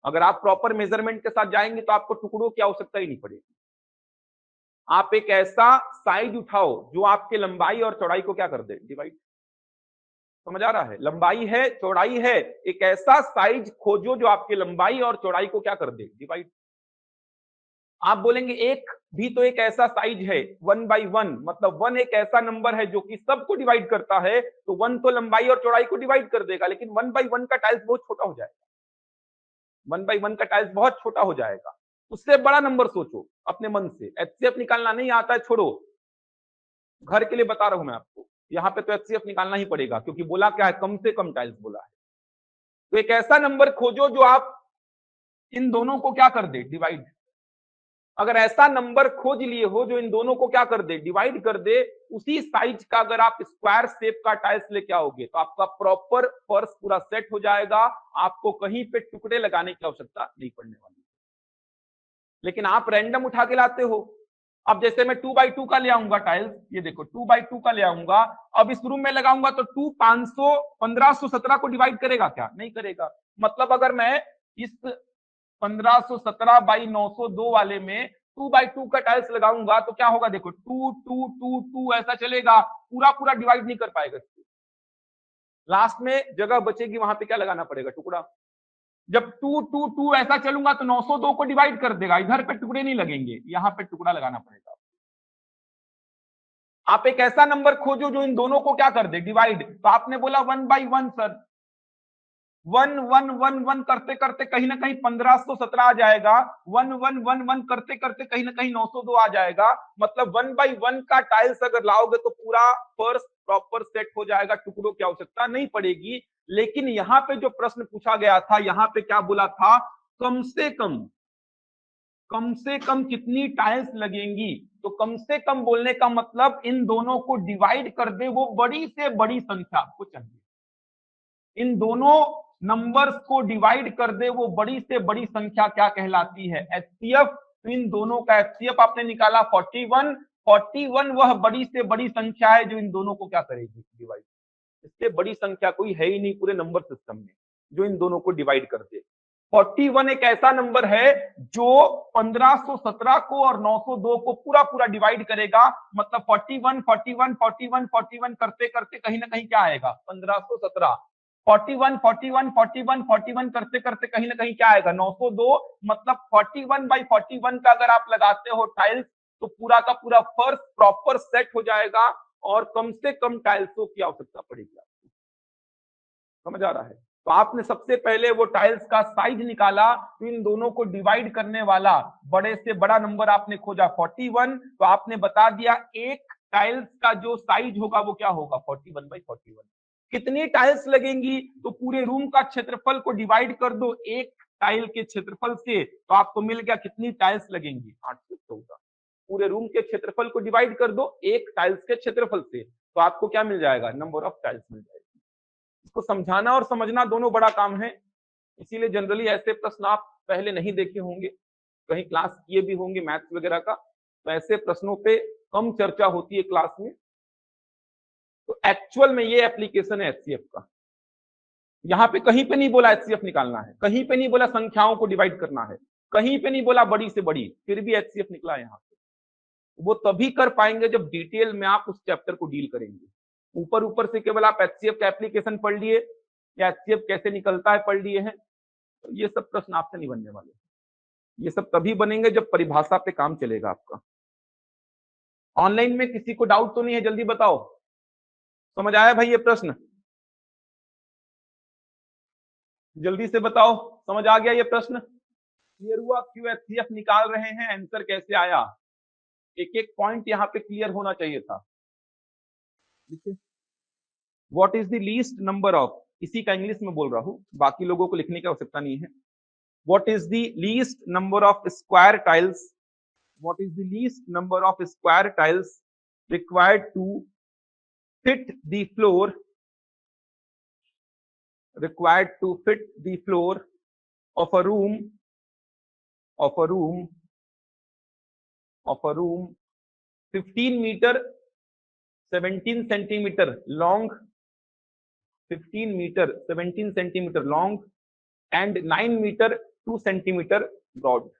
अगर आप प्रॉपर मेजरमेंट के साथ जाएंगे तो आपको टुकड़ों की आवश्यकता ही नहीं पड़ेगी। आप एक ऐसा साइज उठाओ जो आपके लंबाई और चौड़ाई को क्या कर दे, डिवाइड। समझ आ रहा है, लंबाई है चौड़ाई है, एक ऐसा साइज खोजो जो आपके लंबाई और चौड़ाई को क्या कर दे, डिवाइड। आप बोलेंगे एक भी तो एक ऐसा साइज है 1/1, मतलब 1 एक ऐसा नंबर है जो कि सबको डिवाइड करता है, तो 1 तो लंबाई और चौड़ाई को डिवाइड कर देगा, लेकिन 1/1 का टाइल्स बहुत छोटा हो जाएगा। 1/1 का टाइल्स बहुत छोटा हो जाएगा। उससे बड़ा नंबर सोचो अपने मन से। एचसीएफ निकालना नहीं आता है, छोड़ो, घर के लिए बता रहा हूं मैं आपको। यहां पे तो एचसीएफ निकालना ही पड़ेगा, क्योंकि बोला क्या है, कम से कम टाइल्स बोला है। तो एक ऐसा नंबर खोजो जो आप इन दोनों को क्या कर दे, डिवाइड। अगर ऐसा नंबर खोज लिए हो जो इन दोनों को क्या कर दे, डिवाइड कर दे, उसी साइज का अगर आप स्क्वायर शेप का टाइल्स लेके आओगे तो आपका प्रॉपर फर्श पूरा सेट हो जाएगा। आपको कहीं पे टुकड़े लगाने की आवश्यकता नहीं पड़ने वाली। लेकिन आप रैंडम उठा के लाते हो। अब जैसे मैं 2x2 का ले आऊंगा टाइल्स, ये देखो 2x2 का ले आऊंगा, अब इस रूम में लगाऊंगा तो 2 500 1517 को डिवाइड करेगा क्या, नहीं करेगा। मतलब अगर मैं इस 1517 बाई 902 वाले में 2x2 का टाइल्स लगाऊंगा तो क्या होगा, देखो 2 2 2 2 ऐसा चलेगा, पूरा पूरा डिवाइड नहीं कर पाएगा। लास्ट में जगह बचेगी, वहां पे क्या लगाना पड़ेगा, टुकड़ा। जब 2 2 2 ऐसा चलूंगा तो 902 को डिवाइड कर देगा, इधर पे टुकड़े नहीं लगेंगे, यहां पे टुकड़ा लगाना पड़ेगा। आप एक ऐसा नंबर खोजो जो इन दोनों को क्या कर दे, डिवाइड। तो आपने बोला 1/1 सर, 1 1 1 1 करते करते कहीं ना कहीं 1517 आ जाएगा, 1 1 1 1 करते करते कहीं ना कहीं 902 आ जाएगा। मतलब 1/1 का टाइल्स अगर लाओगे तो पूरा फर्श प्रॉपर सेट हो जाएगा, टुकड़ों की आवश्यकता नहीं पड़ेगी। लेकिन यहाँ पे जो प्रश्न पूछा गया था, यहाँ पे क्या बोला था, कम से कम कितनी टाइल्स लगेंगी। तो कम से कम बोलने का मतलब इन दोनों को डिवाइड कर दे वो बड़ी से बड़ी संख्या आपको चाहिए। इन दोनों नंबर्स को डिवाइड कर दे वो बड़ी से बड़ी संख्या क्या कहलाती है, एचसीएफ। तो इन दोनों का एचसीएफ आपने निकाला 41। 41 वह बड़ी से बड़ी संख्या है जो इन दोनों को क्या करेगी, डिवाइड। इससे बड़ी संख्या कोई है ही नहीं पूरे नंबर सिस्टम में जो इन दोनों को डिवाइड कर दे। 41 एक ऐसा नंबर है जो 1517 को और 902 को पूरा पूरा डिवाइड करेगा। मतलब 41 41 41 41 करते करते कहीं ना कहीं क्या आएगा, 1517। 41 41 41 41 करते करते कहीं ना कहीं क्या आएगा, 902। मतलब 41/41 का अगर आप लगाते हो टाइल्स तो पूरा का पूरा फर्श प्रॉपर सेट हो जाएगा और कम से कम टाइल्सों की आवश्यकता पड़ेगी आपको। समझ आ रहा है। तो आपने सबसे पहले वो टाइल्स का साइज निकाला, तो इन दोनों को डिवाइड करने वाला बड़े से बड़ा नंबर आपने खोजा 41। तो आपने बता दिया एक टाइल्स का जो साइज होगा वो क्या होगा, 41/41। कितनी टाइल्स लगेंगी, तो पूरे रूम का क्षेत्रफल को डिवाइड कर दो एक टाइल के क्षेत्रफल से, तो आपको मिल गया कितनी टाइल्स लगेंगी, 814। पूरे रूम के क्षेत्रफल को डिवाइड कर दो एक टाइल्स के क्षेत्रफल से, तो आपको क्या मिल जाएगा, नंबर ऑफ टाइल्स मिल जाएगा। इसको समझाना और समझना दोनों बड़ा काम है। इसीलिए जनरली ऐसे प्रश्न आप पहले नहीं देखे होंगे, कहीं क्लास किए भी होंगे मैथ्स वगैरह का, तो ऐसे प्रश्नों पे कम चर्चा होती है क्लास में। तो एक्चुअल में ये एप्लीकेशन है एचसीएफ का। यहाँ पे कहीं पे नहीं बोला एचसीएफ निकालना है, कहीं पे नहीं बोला संख्याओं को डिवाइड करना है, कहीं पे नहीं बोला बड़ी से बड़ी, फिर भी एचसीएफ निकला है यहाँ पे। वो तभी कर पाएंगे जब डिटेल में आप उस चैप्टर को डील करेंगे। ऊपर ऊपर से केवल आप एचसीएफ का एप्लीकेशन पढ़ लिए या एचसीएफ कैसे निकलता है पढ़ लिए हैं, तो ये सब प्रश्न आपसे नहीं बनने वाले। ये सब तभी बनेंगे जब परिभाषा पे काम चलेगा आपका। ऑनलाइन में किसी को डाउट तो नहीं है, जल्दी बताओ। समझ आया भाई ये प्रश्न, जल्दी से बताओ, समझ आ गया ये प्रश्न, क्लियर हुआ। क्यों एचसीएफ निकाल रहे हैं, आंसर कैसे आया, एक एक पॉइंट यहाँ पे क्लियर होना चाहिए था। देखिए, what is the least number of, इसी का इंग्लिश में बोल रहा हूं, बाकी लोगों को लिखने की आवश्यकता नहीं है। What is the least number of square tiles, what is the least number of square tiles required to fit the floor, required to fit the floor of a room, of a room, of a room 15 meter 17 centimetre long, 15 metre 17 centimetre long and 9 metre 2 centimetre broad.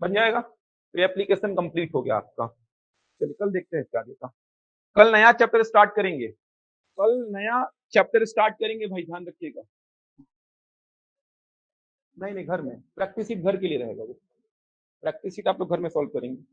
बन जाएगा। तो ये application complete हो गया आपका। चलिए कल देखते हैं इसका आगे का। कल नया चैप्टर स्टार्ट करेंगे, कल नया चैप्टर स्टार्ट करेंगे भाई, ध्यान रखिएगा। नहीं नहीं, घर में प्रैक्टिस शीट घर के लिए रहेगा, वो प्रैक्टिस शीट आप लोग घर में सॉल्व करेंगे।